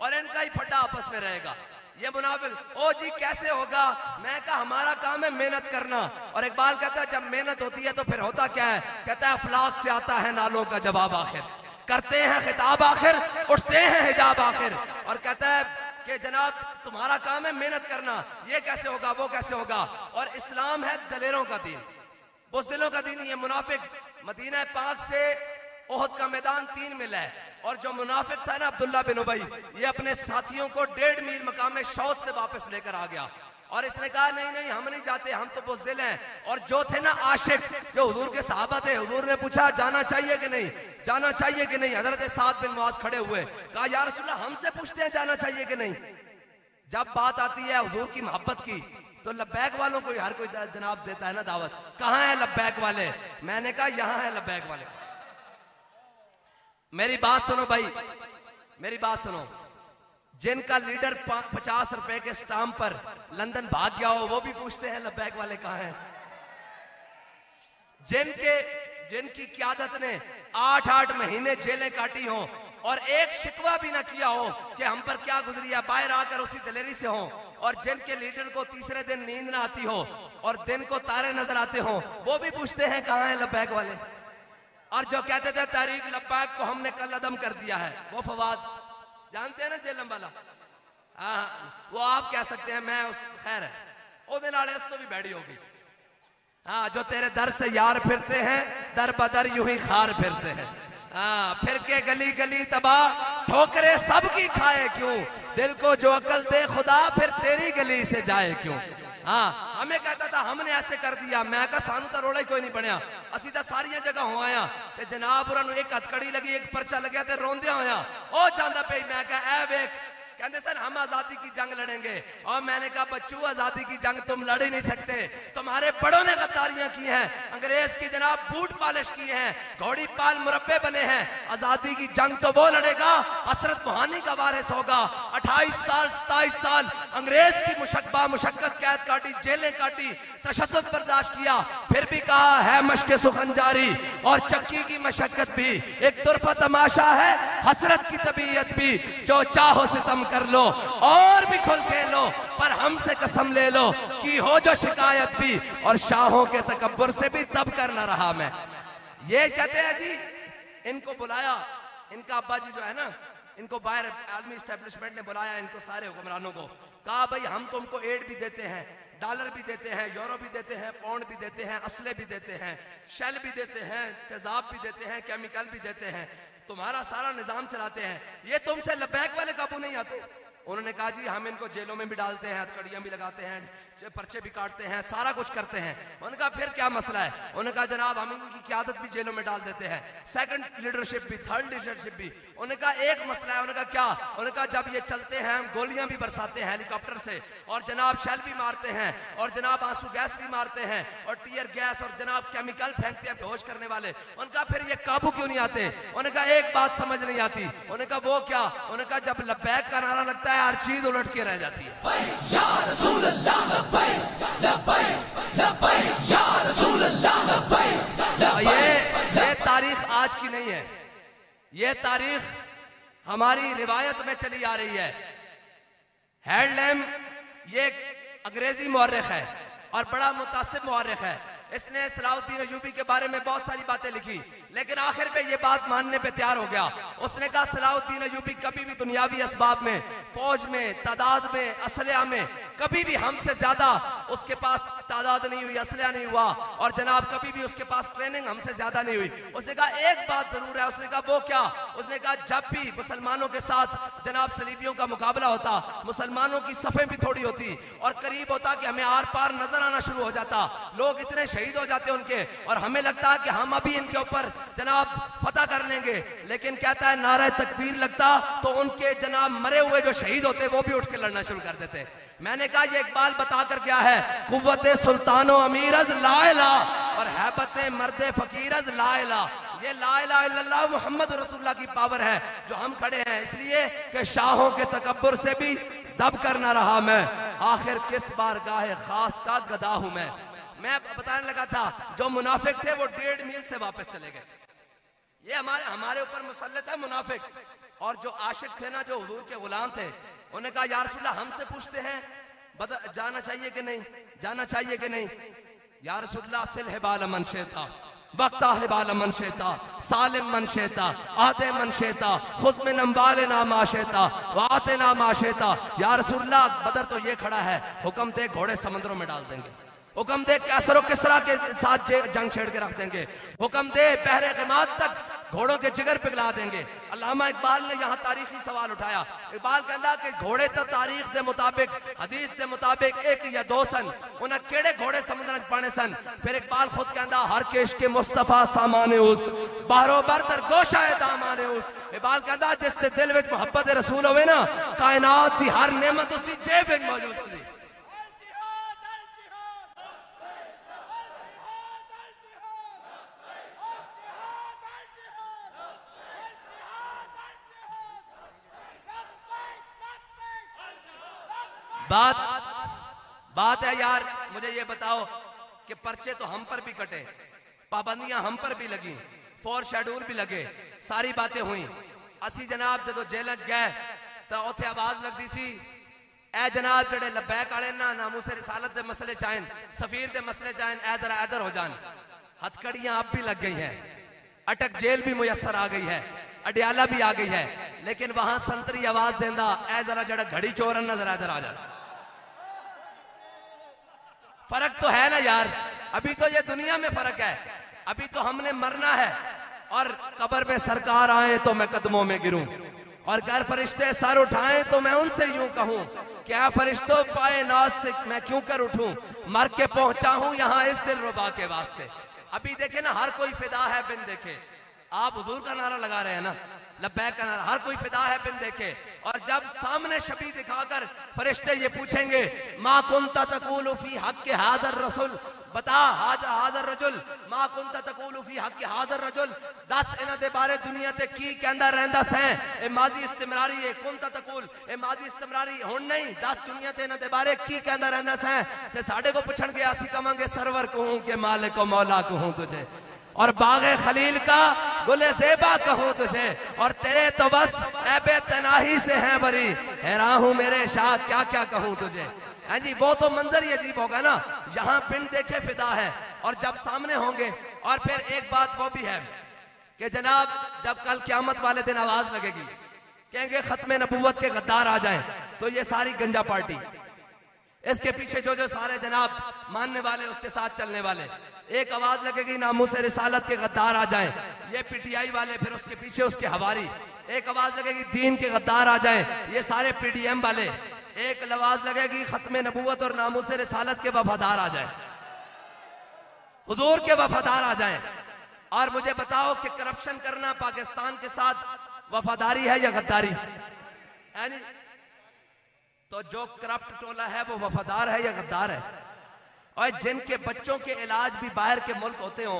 और इनका ही फड्डा आपस में रहेगा। ये मुनाफिक, ओ जी कैसे होगा? मैं कहा हमारा काम है मेहनत करना। और इकबाल कहता है जब मेहनत होती है तो फिर होता क्या है? कहता है अफलाक से आता है नालों का जवाब आखिर, करते हैं खिताब आखिर, उठते हैं हिजाब आखिर। और कहता है कि जनाब तुम्हारा काम है मेहनत करना, ये कैसे होगा वो कैसे होगा? और इस्लाम है दलेरों का दीन, बुज़दिलों का दीन। ये मुनाफिक मदीना पाक से ओहद का मैदान 3 मील है और जो मुनाफिक था ना अब्दुल्ला बिन उबई, ये अपने साथियों को 1.5 मील मकाम शौद से वापस लेकर आ गया और इसने कहा नहीं नहीं हम नहीं जाते, हम तो बुज़दिल हैं। और जो थे ना आशिक, जो हुजूर के सहाबा थे, हुजूर ने पूछा जाना चाहिए कि नहीं, जाना चाहिए कि नहीं? हजरत साद बिन मुआज खड़े हुए, कहा या रसूलल्लाह हमसे पूछते हैं जाना चाहिए कि नहीं। जब बात आती है हुजूर की मोहब्बत की तो लब्बैक वालों को हर कोई जनाब देता है ना दावत। कहां है लब्बैक वाले? मैंने कहा यहां है लब्बैक वाले। मेरी बात सुनो भाई, मेरी बात सुनो। जिनका लीडर 50 रुपए के स्टाम्प पर लंदन भाग गया हो वो भी पूछते हैं लब्बैक वाले कहां हैं। जिनकी क़यादत ने 8-8 महीने जेलें काटी हो और एक शिकवा भी ना किया हो कि हम पर क्या गुजरी है, बाहर आकर उसी दलेरी से हो। और जिनके लीडर को तीसरे दिन नींद ना आती हो और दिन को तारे नजर आते हो वो भी पूछते हैं कहां है लब्बैक वाले। और जो कहते थे तारीख लब्बैक को हमने कल अदम कर दिया है, वो फवाद जानते हैं ना जेलम वाला, हाँ वो आप कह सकते हैं, मैं खैर है ओदे नाल इस तो भी बैठी होगी। हाँ, जो तेरे दर से यार फिरते हैं दर बदर यूं ही खार फिरते हैं। हाँ, फिर के गली गली तबाह ठोकरे सबकी खाए क्यों, दिल को जो अकल दे खुदा फिर तेरी गली से जाए क्यों। हाँ, हमें कहता था हमने ऐसे कर दिया, मैं कहा सानू तो रोड़ा ही कोई नहीं बनया, असी तो सारिया जगह हो आया ते जनाब उन्होंने एक हथकड़ी लगी, एक पर्चा लग्या ते रोंदे होया ओ जांदा पे। मैं कहा ए वेख, कहते सर हम आजादी की जंग लड़ेंगे। और मैंने कहा बच्चू आजादी की जंग तुम लड़ ही नहीं सकते, तुम्हारे बड़ों ने गद्दारियां की हैं, अंग्रेज की जनाब बूट पालिश किए हैं, घोड़ी पाल मुरब्बे बने हैं। आजादी की जंग तो वो लड़ेगा हसरत मुहानी का वारिस होगा। 28 साल 27 साल अंग्रेज की मुशक्कत कैद काटी, जेलें काटी, तशद्दुद बर्दाश्त किया, फिर भी कहा है मशक़ सुखन जारी। और चक्की की मशक्कत भी एक तुरफा तमाशा है, हसरत की तबीयत भी, जो चाहो सितम कर लो और भी खुल के लो, पर हमसे कसम ले लो कि हो जो शिकायत भी, और शाहों के तकब्बुर से भी तब कर न रहा मैं। ये कहते हैं जी, इनको बुलाया, इनका अब्बा जी जो है ना, इनको बाहर आलमी एस्टेब्लिशमेंट ने बुलाया, इनको सारे हुक्मरानों को कहा भाई हम तुमको एड भी देते हैं, डॉलर भी देते हैं, यूरो भी देते हैं, पाउंड भी देते हैं, असले भी देते हैं, शेल भी देते हैं, तेजाब भी देते हैं, केमिकल भी देते हैं, तुम्हारा सारा निजाम चलाते हैं, ये तुमसे लब्बैक वाले काबू नहीं आते। उन्होंने कहा जी हम इनको जेलों में भी डालते हैं, हथकड़ियां भी लगाते हैं, पर्चे भी काटते हैं, सारा कुछ करते हैं। उन्होंने कहा फिर क्या मसला है? उन्होंने कहा जनाब हम इनकी क़यादत भी जेलों में डाल देते हैं, सेकंड लीडरशिप भी, थर्ड लीडरशिप भी। उन्होंने कहा एक मसला है। उन्होंने कहा क्या? उन्होंने कहा जब ये चलते हैं हम गोलियां भी बरसाते हैं हेलीकॉप्टर से, और जनाब शेल भी मारते हैं, और जनाब आंसू गैस भी मारते हैं, और टीयर गैस, और जनाब केमिकल फेंकते हैं बेहोश करने वाले। उनका फिर ये काबू क्यों नहीं आते? उन्होंने कहा एक बात समझ नहीं आती। उन्होंने कहा वो क्या? उन्होंने कहा जब लब्बैक का नारा लगता है हर चीज उलट के रह जाती है। या रसूल अल्लाह लब्बैक लब्बैक लब्बैक या रसूल अल्लाह लब्बैक लब्बैक। ये तारीख आज की नहीं है, ये तारीख हमारी रिवायत में चली आ रही है। हैडलैम ये अंग्रेजी मुअर्रिख है और बड़ा मुतासिब मुअर्रिख है। इसने सलाहुद्दीन अय्यूबी के बारे में बहुत सारी बातें लिखी, लेकिन आखिर पे ये बात मानने पे तैयार हो गया। उसने कहा सलाहुद्दीन अय्यूबी कभी भी दुनियावी असबाब में, फौज में, तादाद में, असलिया में कभी भी हमसे ज्यादा उसके पास तादाद नहीं हुई, असलिया नहीं हुआ, और जनाब कभी भी उसके पास ट्रेनिंग हमसे ज्यादा नहीं हुई। उसने कहा एक बात जरूर है। उसने कहा वो क्या? उसने कहा जब भी मुसलमानों के साथ जनाब सलीबियों का मुकाबला होता, मुसलमानों की सफ़ें भी थोड़ी होती और करीब होता कि हमें आर पार नजर आना शुरू हो जाता, लोग इतने शहीद हो जाते उनके, और हमें लगता है कि हम अभी इनके ऊपर जनाब फतह कर लेंगे। लेकिन कहता है नारा तकबीर लगता तो उनके जनाब मरे हुए जो शहीद होते वो भी उठ के लड़ना शुरू कर देते। मैंने कहा ये इकबाल बताकर क्या है? कुव्वत सुल्तानो अमीरज ला इला और हैबत मर्द फकीरज ला इला। ये ला इलाहा इल्लल्लाह मुहम्मद रसूलुल्लाह की पावर है जो हम खड़े हैं, इसलिए कि शाहों के तकब्बुर से भी दब कर ना रहा मैं, आखिर किस बारगाह खास का गदा हूं मैं बताने लगा था जो मुनाफिक थे वो 1.5 मील से वापस चले गए। ये हमारे ऊपर मुसल्लत है मुनाफिक। और जो आशिक थे ना, जो हुजूर के गुलाम थे, उन्होंने कहा या रसूलल्लाह हमसे पूछते हैं जाना चाहिए कि नहीं, जाना चाहिए कि नहीं। या रसूलल्लाह सिल हिबाल मन शेता वक्ता हिबाल मन शेता सालिम मन शेता आते मन शेता खुद में नंबाले ना माशेता वाते ना माशेता। या रसूलल्लाह बदर तो ये खड़ा है, हुक्म दे घोड़े समंदरों में डाल देंगे, हुक्म दे कैसर किसरा के साथ जंग छेड़ के रख देंगे, हुक्म दे बहरे क़िमात तक घोड़ों के जिगर पिघला देंगे। अल्लामा इकबाल ने यहाँ तारीखी सवाल उठाया। इकबाल कहता कि घोड़े तो तारीख के मुताबिक हदीस के मुताबिक 1 या 2 सन, उन्हें केड़े घोड़े समुद्र पाने सन। फिर इकबाल खुद कहता हर केश के मुस्तफा सामाने उस बारो बरतर गोशाए दामाने उस। इकबाल कहता जिसके दिल में मोहब्बत रसूल होवे ना, कायनात की हर नेमत उसकी जेब में मौजूद होती। बात है यार, मुझे ये बताओ कि पर्चे तो हम पर भी कटे, पाबंदियां हम पर भी लगी, 4 शेड्यूल भी लगे, सारी बातें हुई। असी जनाब जो जेल गए तो उत्थे आवाज लगती सी ए जनाब जेडे लबैक वाले ना नामूसे रिसालत के मसले चाहन, सफीर के मसले चाहन, ए जरा इधर हो जान। हथकड़ियां अब भी लग गई हैं, अटक जेल भी मुयसर आ गई है, अडियाला भी आ गई है, लेकिन वहां संतरी आवाज देंदा ए जरा जरा घड़ी चोरन नजर इधर आ जा। फर्क तो है ना यार, अभी तो ये दुनिया में फर्क है, अभी तो हमने मरना है। और कब्र में सरकार आए तो मैं कदमों में गिरूं, और घर फरिश्ते सर उठाएं तो मैं उनसे यूं कहूं क्या फरिश्तों पाए नाज से मैं क्यों कर उठूं, मर के पहुंचा हूं यहां इस दिल रुबा के वास्ते। अभी देखे ना, हर कोई फिदा है बिन देखे। आप हुजूर का नारा लगा रहे हैं ना, लब्बैक का नारा, हर कोई फिदा है बिन देखे। और जब सामने शबी दिखाकर फरिश्ते ये पूछेंगे मा कुंता तकूलु फी हक के हाजर रसूल, बता हाजर रजुल मा कुंता तकूलु फी हक के हाजर रजुल, 10 इन्हां दे बारे दुनिया ते की कहंदा रहंदा सैं। ए माजी इस्तिमरारी है, कुंता तकूल ए माजी इस्तिमरारी हुण नहीं, 10 दुनिया ते इन्हां दे बारे की कहंदा रहंदा सैं। ते साडे को पुछणगे असीं कवांगे सरवर कहूं के मालिक व मौला कहूं तुझे, और बागे खलील का गुले ज़ेबा कहूं तुझे, और तेरे तो बस ऐबे तनाही से हैं बरी, हैरान हूं मेरे शाह क्या क्या कहूं तुझे। हैं जी, वो तो मंजर ही अजीब होगा ना, यहाँ बिन देखे फिदा है और जब सामने होंगे। और फिर एक बात वो भी है कि जनाब जब कल क़यामत वाले दिन आवाज लगेगी, कहेंगे खत्मे नबूवत के गद्दार आ जाएं, तो ये सारी गंजा पार्टी, इसके पीछे जो सारे जनाब मानने वाले, उसके साथ चलने वाले, एक आवाज लगेगी नामूसे रिसालत के गद्दार आ जाएं, ये पीटीआई वाले, फिर उसके पीछे उसके हवारी। एक आवाज लगेगी दीन के गद्दार आ जाएं, ये सारे पीडीएम वाले। एक आवाज लगेगी खत्मे नबूवत और नामूसे रिसालत के वफादार आ जाएं, हुजूर के वफादार आ जाएं। और मुझे बताओ कि करप्शन करना पाकिस्तान के साथ वफादारी है या गद्दारी है? नहीं, तो जो करप्ट टोला है वो वफादार है या गद्दार है? और जिनके बच्चों के इलाज भी बाहर के मुल्क होते हो,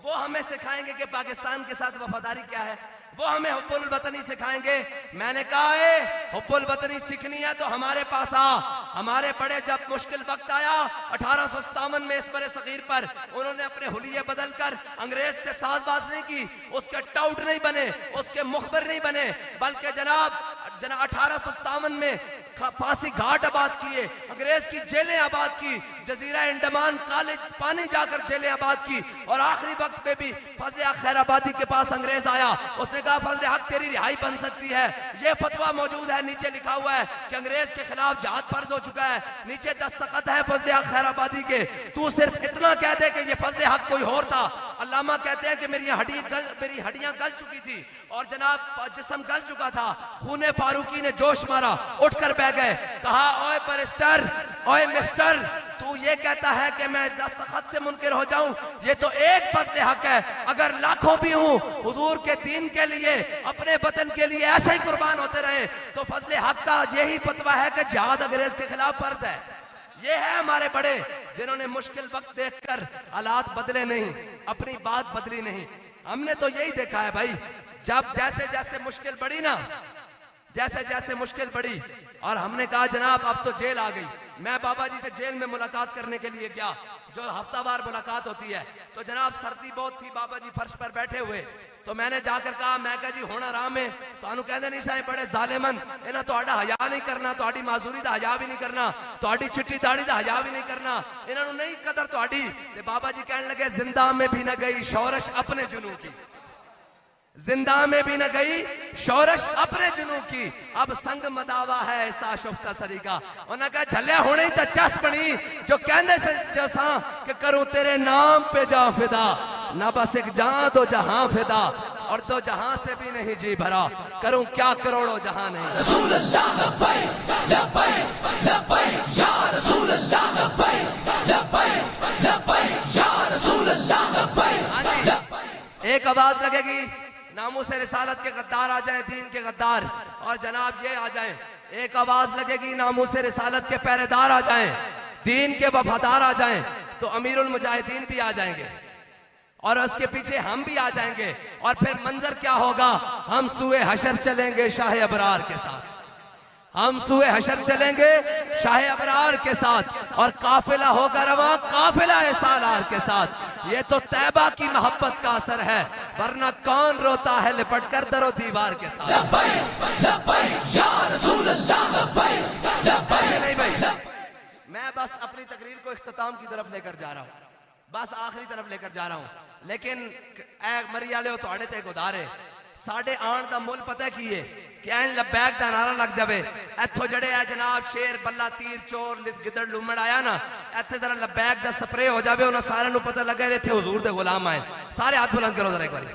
वो हमें सिखाएंगे कि पाकिस्तान के साथ वफादारी क्या है, वो हमें हुब्बुल वतनी सिखाएंगे। मैंने कहा है हुब्बुल वतनी सीखनी है तो हमारे पास आ। हमारे बड़े जब मुश्किल वक्त आया 1857 में इस बड़े सगीर पर, उन्होंने अपने हुलिये बदल कर अंग्रेज से साजबाज नहीं की, उसके टाउट नहीं बने, उसके मुखबर नहीं बने, बल्कि जनाब 1857 में फांसी घाट आबाद किए, अंग्रेज की जेलें आबाद की, जजीरा अंडमान कॉलेज पानी जाकर जेलें आबाद की। और आखिरी वक्त पे भी फजल हक खैराबादी के पास अंग्रेज आया, उसने कहा फजल हक तेरी रिहाई बन सकती है। ये फतवा मौजूद है, नीचे लिखा हुआ है कि अंग्रेज के खिलाफ जहाद फर्ज हो चुका है, नीचे दस्तखत है फजल हक खैराबादी के। तू सिर्फ इतना कह दे कि ये फजल हक कोई और था। अल्लामा कहते हैं कि मेरी हड्डियां गल चुकी थी और जनाब जिस्म गल चुका था, खूने फारूकी ने जोश मारा, उठकर बैठ गए, कहा ओए बैरिस्टर, ओए मिस्टर, तू ये कहता है कि मैं दस्तखत से मुनकिर हो जाऊं? ये तो एक फजल हक है, अगर लाखों भी हूं हुजूर के दीन के लिए, अपने वतन के लिए ऐसे ही कुर्बान होते रहे, तो फजल हक का यही फतवा है कि जिहाद अंग्रेज के खिलाफ फर्ज है। ये है हमारे बड़े, जिन्होंने मुश्किल वक्त देखकर हालात बदले नहीं, अपनी बात बदली नहीं। हमने तो यही देखा है भाई, जब जैसे जैसे मुश्किल बढ़ी ना, जैसे जैसे मुश्किल बढ़ी और हमने कहा जनाब अब तो जेल आ गई। मैं बाबा जी से जेल में मुलाकात करने के लिए गया, जो हफ्तावार मुलाकात होती है। तो जनाब सर्दी बहुत थी, बाबा जी फर्श पर बैठे हुए, तो मैंने जाकर कहा, मैं कहा जी होना आराम है, तो कहते नहीं साहब बड़े जालिमन इन्हें ਤੁਹਾਡਾ हया नहीं करना, ਤੁਹਾਡੀ माजूरी का हया भी नहीं करना, ਤੁਹਾਡੀ चिट्टी दाढ़ी का हया भी नहीं करना, इन्होंने नहीं कदर ਤੁਹਾਡੀ। ते बाबा जी कहने लगे जिंदा में भी न गई शौरश अपने जुनू की, जिंदा में भी न गई शौरश अपने जुनू की, अब संग मदावा है ऐसा शुफ्ता सरीका। उन्होंने कहा झले होने ही तो चस बनी, जो कहने से जो सा कि करूं तेरे नाम पे जा फिदा, ना बस एक जहां दो जहां फिदा, और दो जहां से भी नहीं जी भरा, करूं क्या करोड़ों जहां नहीं। रसूल अल्लाह लब्बैक लब्बैक लब्बैक या रसूल अल्लाह लब्बैक लब्बैक लब्बैक या रसूल अल्लाह लब्बैक। एक आवाज लगेगी, नामूस रिसालत के गद्दार आ जाएं, दीन के गद्दार, और जनाब ये आ जाएं। एक आवाज लगेगी, नामूस रिसालत के पहरेदार आ जाएं, दीन के वफादार आ जाएं, तो अमीरुल मुजाहिदीन भी आ जाएंगे और उसके पीछे हम भी आ जाएंगे। और फिर मंजर क्या होगा, हम सूए हशर चलेंगे शाह अबरार के साथ, हम सूए हशर चलेंगे शाह अबरार के साथ, और काफिला होगा रवा काफिला सालार के साथ। ये तो तैबा की मोहब्बत का असर है, वरना कौन रोता है लिपट कर दरो दीवार के साथ। लब्बैक लब्बैक या रसूल अल्लाह लब्बैक लब्बैक। नहीं भाई, मैं बस अपनी तकरीर को इख्तिताम की तरफ लेकर जा रहा हूँ, बस आखिरी तरफ लेकर जा रहा हूँ। लेकिन मरी वाले थोड़े ते गुदारे साढ़े आन का मुल पता की है कि एन लब्बैक का नारा लग जाए, इथों जड़े है जनाब शेर बल्ला तीर चोर गिदड़ लुमड़ आया ना, इतने तरह लब्बैक का स्प्रे हो जाए, उन्हें सारे पता लगे इतने हुजूर दे गुलाम आए। सारे हाथ बुलंद करो जरा एक बार,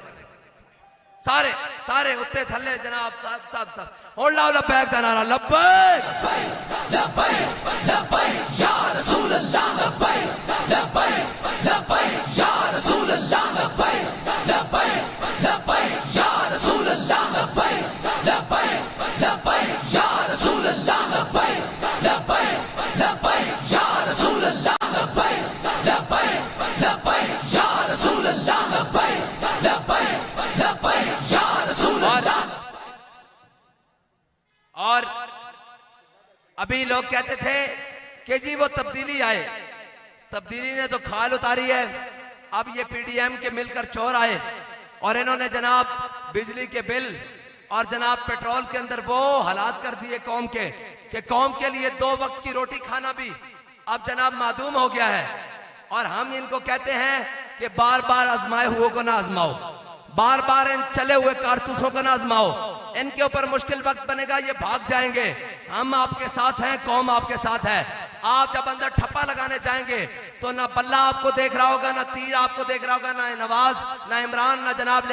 सारे सारे उत्ते थले जनाब सब सब और लाओ लब्बैक का नारा, लब्बैक लब्बैक लब्बैक या रसूल अल्लाह लब्बैक लब्बैक लब्बैक या रसूल अल्लाह लब्बैक लब्बैक लब्बैक या रसूल अल्लाह लब्बैक लब्बैक लब्बैक या रसूल अल्लाह लब्बैक लब्बैक लब्बैक या रसूल अल्लाह लब्बैक लब्बैक लब्बैक या रसूल अल्लाह लब्बैक लब्बैक लब्बैक या रसूल अल्लाह। और अभी लोग कहते थे कि जी वो तब्दीली आए, तब्दीली ने तो खाल उतारी है, अब ये पीडीएम के मिलकर चोर आए और इन्होंने जनाब बिजली के बिल और जनाब पेट्रोल के अंदर वो हालात कर दिए कौम के कि कौम के लिए 2 वक्त की रोटी खाना भी अब जनाब मादूम हो गया है। और हम इनको कहते हैं कि बार बार आजमाए हुए को ना आजमाओ, बार बार इन चले हुए कारतूसों को ना आजमाओ, इनके ऊपर मुश्किल वक्त बनेगा, ये भाग जाएंगे। हम आपके साथ हैं, कौम आपके साथ है। आप जब अंदर ठप्पा लगाने जाएंगे तो ना बल्ला आपको देख रहा होगा, ना तीर आपको देख रहा होगा, ना नवाज, ना इमरान, ना जनाब।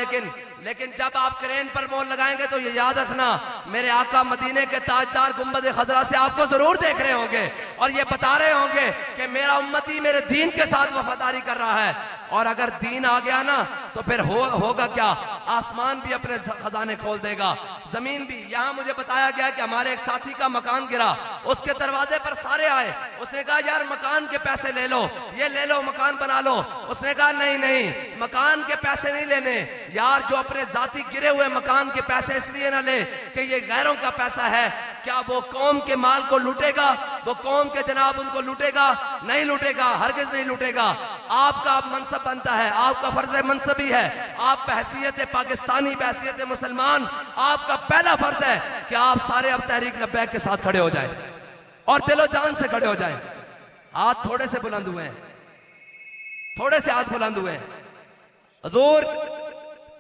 लेकिन जब आप क्रेन पर मोल लगाएंगे तो ये याद रखना, मेरे आका मदीने के ताजदार गुंबद खजरा से आपको जरूर देख रहे होंगे और ये बता रहे होंगे कि मेरा उम्मती मेरे दीन के साथ वफादारी कर रहा है। और अगर दीन आ गया ना तो फिर होगा क्या, आसमान भी अपने खजाने खोल देगा, जमीन भी। यहां मुझे बताया गया कि हमारे एक साथी का मकान गिरा, उसके दरवाजे पर सारे आए, उसने कहा यार मकान के पैसे ले लो, ये ले लो, मकान बना लो। उसने कहा नहीं नहीं, मकान के पैसे नहीं लेने यार, जो अपने जाती गिरे हुए मकान के पैसे इसलिए ना ले कि ये गैरों का पैसा है। क्या वो कौम के माल को लूटेगा, वो कौम के जनाब उनको लूटेगा? नहीं लूटेगा, हरगिज नहीं लूटेगा। आपका मनसब बनता है, आपका फर्ज मनसबी है, आप बहैसियत पाकिस्तानी, बहैसियत मुसलमान, आपका पहला फर्ज है कि आप सारे अब तहरीक लब्बैक के साथ खड़े हो जाए और दिलो जान से खड़े हो जाए। हाथ थोड़े से बुलंद हुए हैं, थोड़े से हाथ बुलंद हुए हैं। हुजूर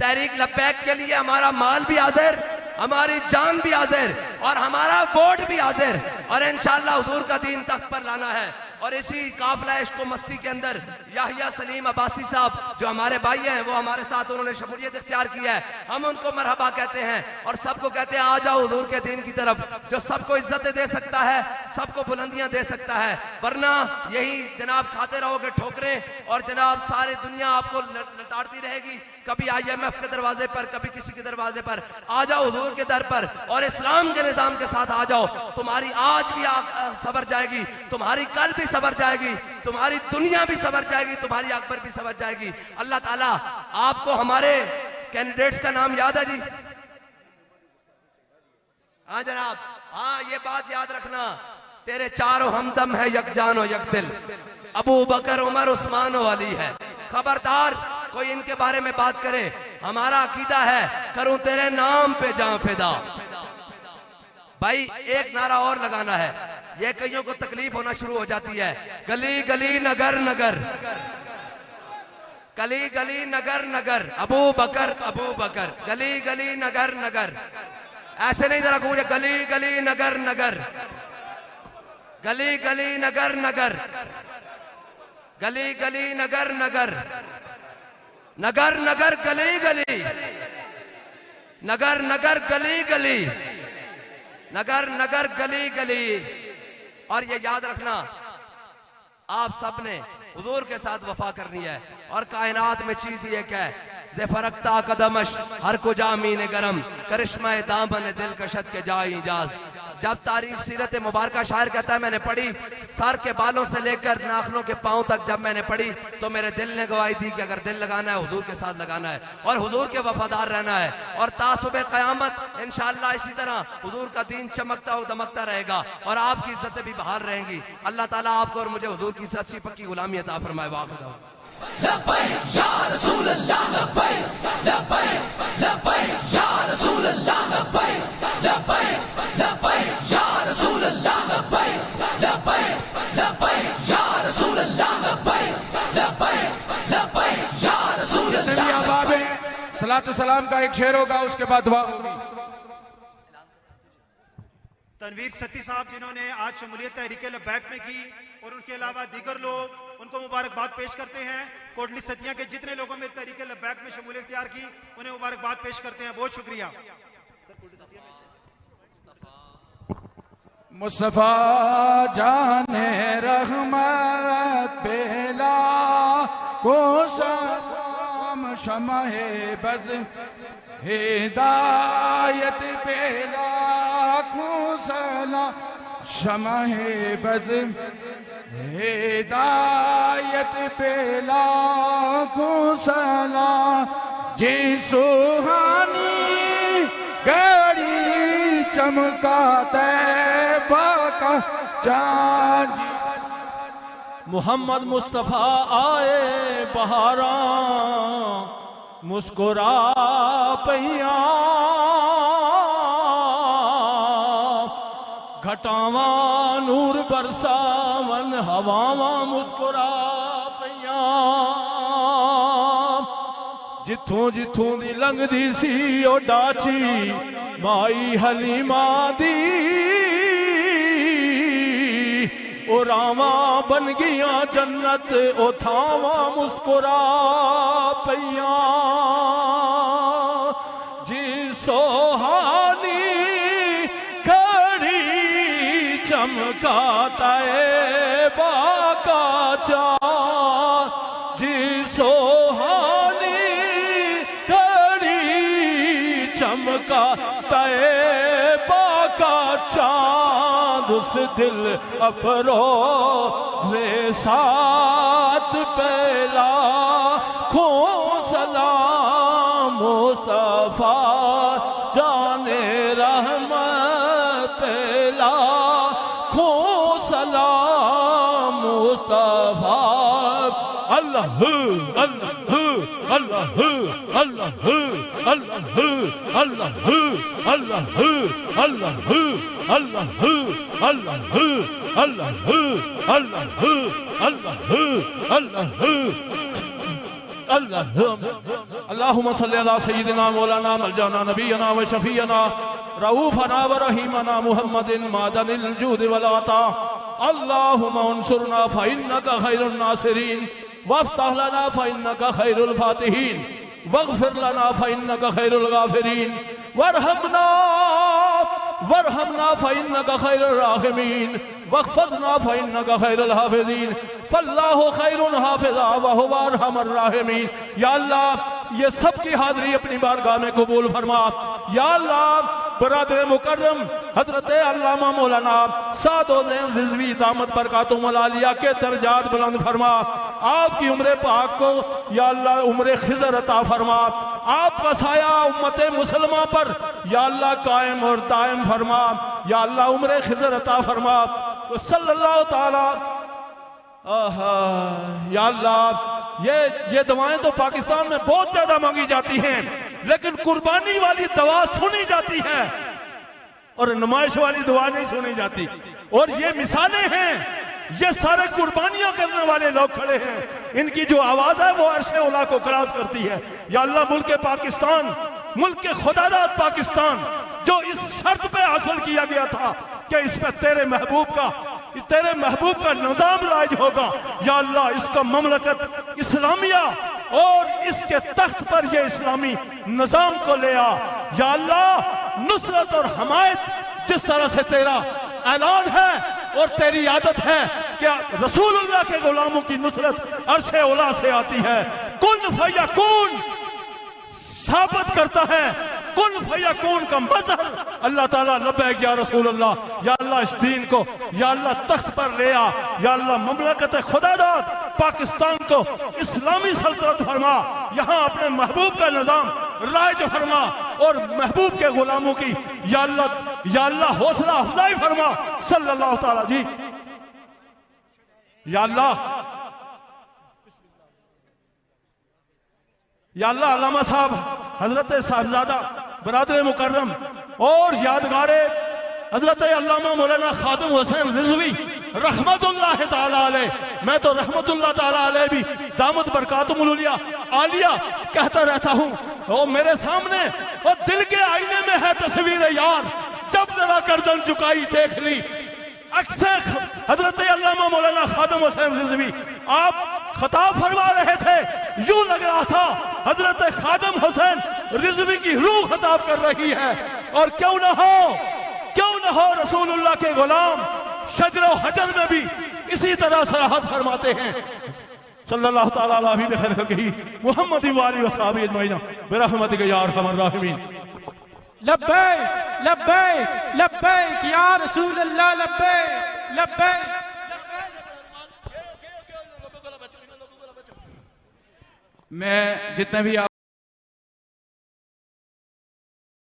तहरीक लब्बैक के लिए हमारा माल भी हाजिर, हमारी जान भी हाजिर और हमारा वोट भी हाजिर, और इंशाअल्लाह हुजूर का दीन तख्त पर लाना है। और इसी काफिला इश्क व मस्ती के अंदर याहिया सलीम अब्बासी साहब जो हमारे भाई हैं, वो हमारे साथ उन्होंने शमूलियत इख्तियार की है। हम उनको मरहबा कहते हैं और सबको कहते हैं आ जाओ हुजूर के दीन की तरफ, जो सबको इज्जत दे सकता है, सबको बुलंदियां दे सकता है। वरना यही जनाब खाते रहोगे ठोकरें और जनाब सारी दुनिया आपको लताड़ती रहेगी, कभी IMF के दरवाजे पर, कभी किसी के दरवाजे पर। आ जाओ हुजूर के दर पर और इस्लाम के निजाम के साथ आ जाओ, तुम्हारी आज भी सबर जाएगी, तुम्हारी कल भी सवर जाएगी, तुम्हारी दुनिया भी सवर जाएगी, तुम्हारी अकबर भी सवर जाएगी। अल्लाह ताला आपको हमारे कैंडिडेट्स का नाम याद है जी? हाँ जनाब, हाँ ये बात याद रखना, तेरे चारों हमदम है यकजान और यकदिल, अबू बकर, उमर, उस्मान और अली है। खबरदार कोई इनके बारे में बात करे, हमारा अकीदा है करूं तेरे नाम पे जान फिदा। भाई एक नारा और लगाना है, ये कईयों को तकलीफ होना शुरू हो जाती है। गली गली नगर नगर, गली गली नगर नगर, अबू बकर अबू बकर, गली गली नगर नगर। ऐसे नहीं जरा गूंजे, गली गली नगर नगर, गली गली नगर नगर, गली गली नगर नगर, नगर नगर गली गली, नगर नगर गली गली, नगर नगर गली गली। और ये याद रखना, आप सब ने हुजूर के साथ वफा करनी है। और कायनात में चीज ये क्या है, जे फरकता कदमश हर को जामीन गरम, करिश्मा दामन दिल कशत के जाई इजाज। जब तारीख सीरत मुबारक शायर कहता है मैंने पढ़ी, सर के बालों से लेकर नाखनों के पांव तक जब मैंने पढ़ी तो मेरे दिल ने गवाही दी कि अगर दिल लगाना है हुजूर के साथ लगाना है और हुजूर के वफादार रहना है। और तासुबे क़यामत इंशाअल्लाह इसी तरह हुजूर का दीन चमकता और दमकता रहेगा और आपकी इज्जतें भी बहाल रहेंगी। अल्लाह ताला आपको और मुझे हुजूर की सच्ची पक्की गुलामी अता फरमाए। वाक़िदा लब्बैक या रसूल अल्लाह, लब्बैक लब्बैक लब्बैक या रसूल अल्लाह, लब्बैक लब्बैक लब्बैक या रसूल अल्लाह, लब्बैक लब्बैक लब्बैक या रसूल अल्लाह, लब्बैक लब्बैक लब्बैक या रसूल अल्लाह। अहबाब है, सलात सलाम का एक शेर होगा, उसके बाद दुआ होगी। तनवीर सत्ती साहब जिन्होंने आज शमूलियत तहरीक लब्बैक में की और उनके अलावा दीगर लोग उनको मुबारकबाद पेश करते हैं। कोटली सतिया के जितने लोगों में तहरीक लब्बैक में शमूलियत इख्तियार की उन्हें मुबारकबाद पेश करते हैं। बहुत शुक्रिया। मुस्तफा जाने रहमत बेला को सलाम, शमहे बज़ हिदायत बेला को सलाम, शमहे बज़ हिदायत बेला को सलाम। जी सुहानी गड़ी चमका तैबा का चाँद, मोहम्मद मुस्तफ़ा आए बहारा मुस्कुरा पैया, घटावा नूर बरसावन हवावा मुस्कुरा पैया। जिथों जिथों दी लंघदी सी ओ डाची माई हलीमा दी, ओ रावा बन गया जन्नत ओ थावा मुस्कुरा पैया। जी सोहानी घड़ी चमकाता है बाका चार, जी सोहानी घड़ी चमकाता है बाका चांद। उस दिल अफरोज़े साथ पहला खो सलाम, मुस्तफा जाने रहमत पहला खो सलाम, मुस्तफा। अल्लाह अल्लाह अल्लाह अल्लाह अल्लाह अल्लाह अल्लाह अल्लाह अल्लाह अल्लाह अल्लाह अल्लाह अल्लाह। अल्लाहुम्मा सल्लि अला सय्यिदिना मौलाना मलजाना नबीना व शफीना रऊफना व रहीमना मुहम्मदिन मादनिल जूद वल अता। अल्लाहुम्मा उन्सुरना फइन्नका खैरुन नासिरीन वफ्तह लना फइन्नका खैरुल फातिहीन वग़फिर लना फइन्नका खैरुल गाफिरीन वरहमना वरहमना फइन्नका खैरुर राहिमीन वहफ़ज़ना फइन्नका खैरुल हाफ़िज़ीन फल्लाहु खैरुन हाफ़िज़ा व हुवा अरहमुर राहिमीन। या अल्लाह ये सब की हाज़िरी अपनी बारगाह में कबूल फरमा। या अल्लाह बरादर मुकर्रम हजरत अल्लामा मौलाना साद हुसैन रिजवी दामत बरकातुहुल आलिया के दर्जात बुलंद फरमा। आपकी उम्र पाक को या अल्लाह उम्र खिजर अता फरमा। आपका साया उम्मत मुसलमा पर या अल्लाह कायम और दायम फरमा। या अल्लाह उम्र खिजर अता फरमा। तो सल्लल्लाहु ताला या अल्लाह ये दवाएं तो पाकिस्तान में बहुत ज्यादा मांगी जाती हैं, लेकिन कुर्बानी वाली दवा सुनी जाती है और नुमाइश वाली दवा नहीं सुनी जाती। और ये मिसालें हैं, ये सारे कुर्बानियां करने वाले लोग खड़े हैं, इनकी जो आवाज है वो अर्शे उला को क्रॉस करती है। या अल्लाह मुल्क पाकिस्तान, मुल्क के खुदादाद पाकिस्तान जो इस शर्त पे हासिल किया गया था कि इस पे तेरे महबूब का निजाम राज होगा, या अल्लाह इसका ममलकत इस्लामिया और इसके तख्त पर ये इस्लामी निजाम को ले आ। या अल्लाह नुसरत और हमायत जिस तरह से तेरा ऐलान है और तेरी आदत है कि रसूलुल्लाह के गुलामों की नुसरत अर्शे उला से आती है। कुन फयकून साबित करता है, कुन फयकून का मजहर अल्लाह ताला लब्बैक या रसूलुल्लाह। या अल्लाह इस दीन को या अल्लाह तख्त पर ले आ। या अल्लाह ममलकत खुदादाद पाकिस्तान को इस्लामी सल्तनत फरमा, यहाँ अपने महबूब का निजाम राज फरमा और महबूब के गुलामों की या अल्लाह हौसला अफजाई फरमा। सल्लल्लाहु ताला जी। या अल्लाह अल्लामा साहब हजरत साहबजादा बरादर मुकर्रम और यादगारे हजरत अल्लामा मौलाना खादिम हुसैन रिजवी रहमतुल्लाह ताला अलैह, मैं तो रहमतुल्लाह ताला अलैह भी दामत बरकातुहुल आलिया कहता रहता हूँ। वो मेरे सामने वो दिल के आईने में है तस्वीर यार, जब जरा गर्दन झुकाई देख ली अक्सर हजरत अल्लामा मौलाना खादिम हुसैन रिजवी आप खताब फरमा रहे थे, यूं लग रहा था हजरत खादिम हुसैन रिजवी की रूह खताब कर रही है। और क्यों न हो रसूलुल्लाह के गुलाम शजर और हजर में भी इसी तरह सराहत फरमाते हैं। सल्लल्लाहु ताला अलैहि वसल्लम मुहम्मद व आलिहि व सहाबी अजमईन बिरहमतिक या अरहमर राहिमीन। लब्बैक लब्बैक लब्बैक या रसूल अल्लाह, लब्बैक लब्बैक। मैं जितने भी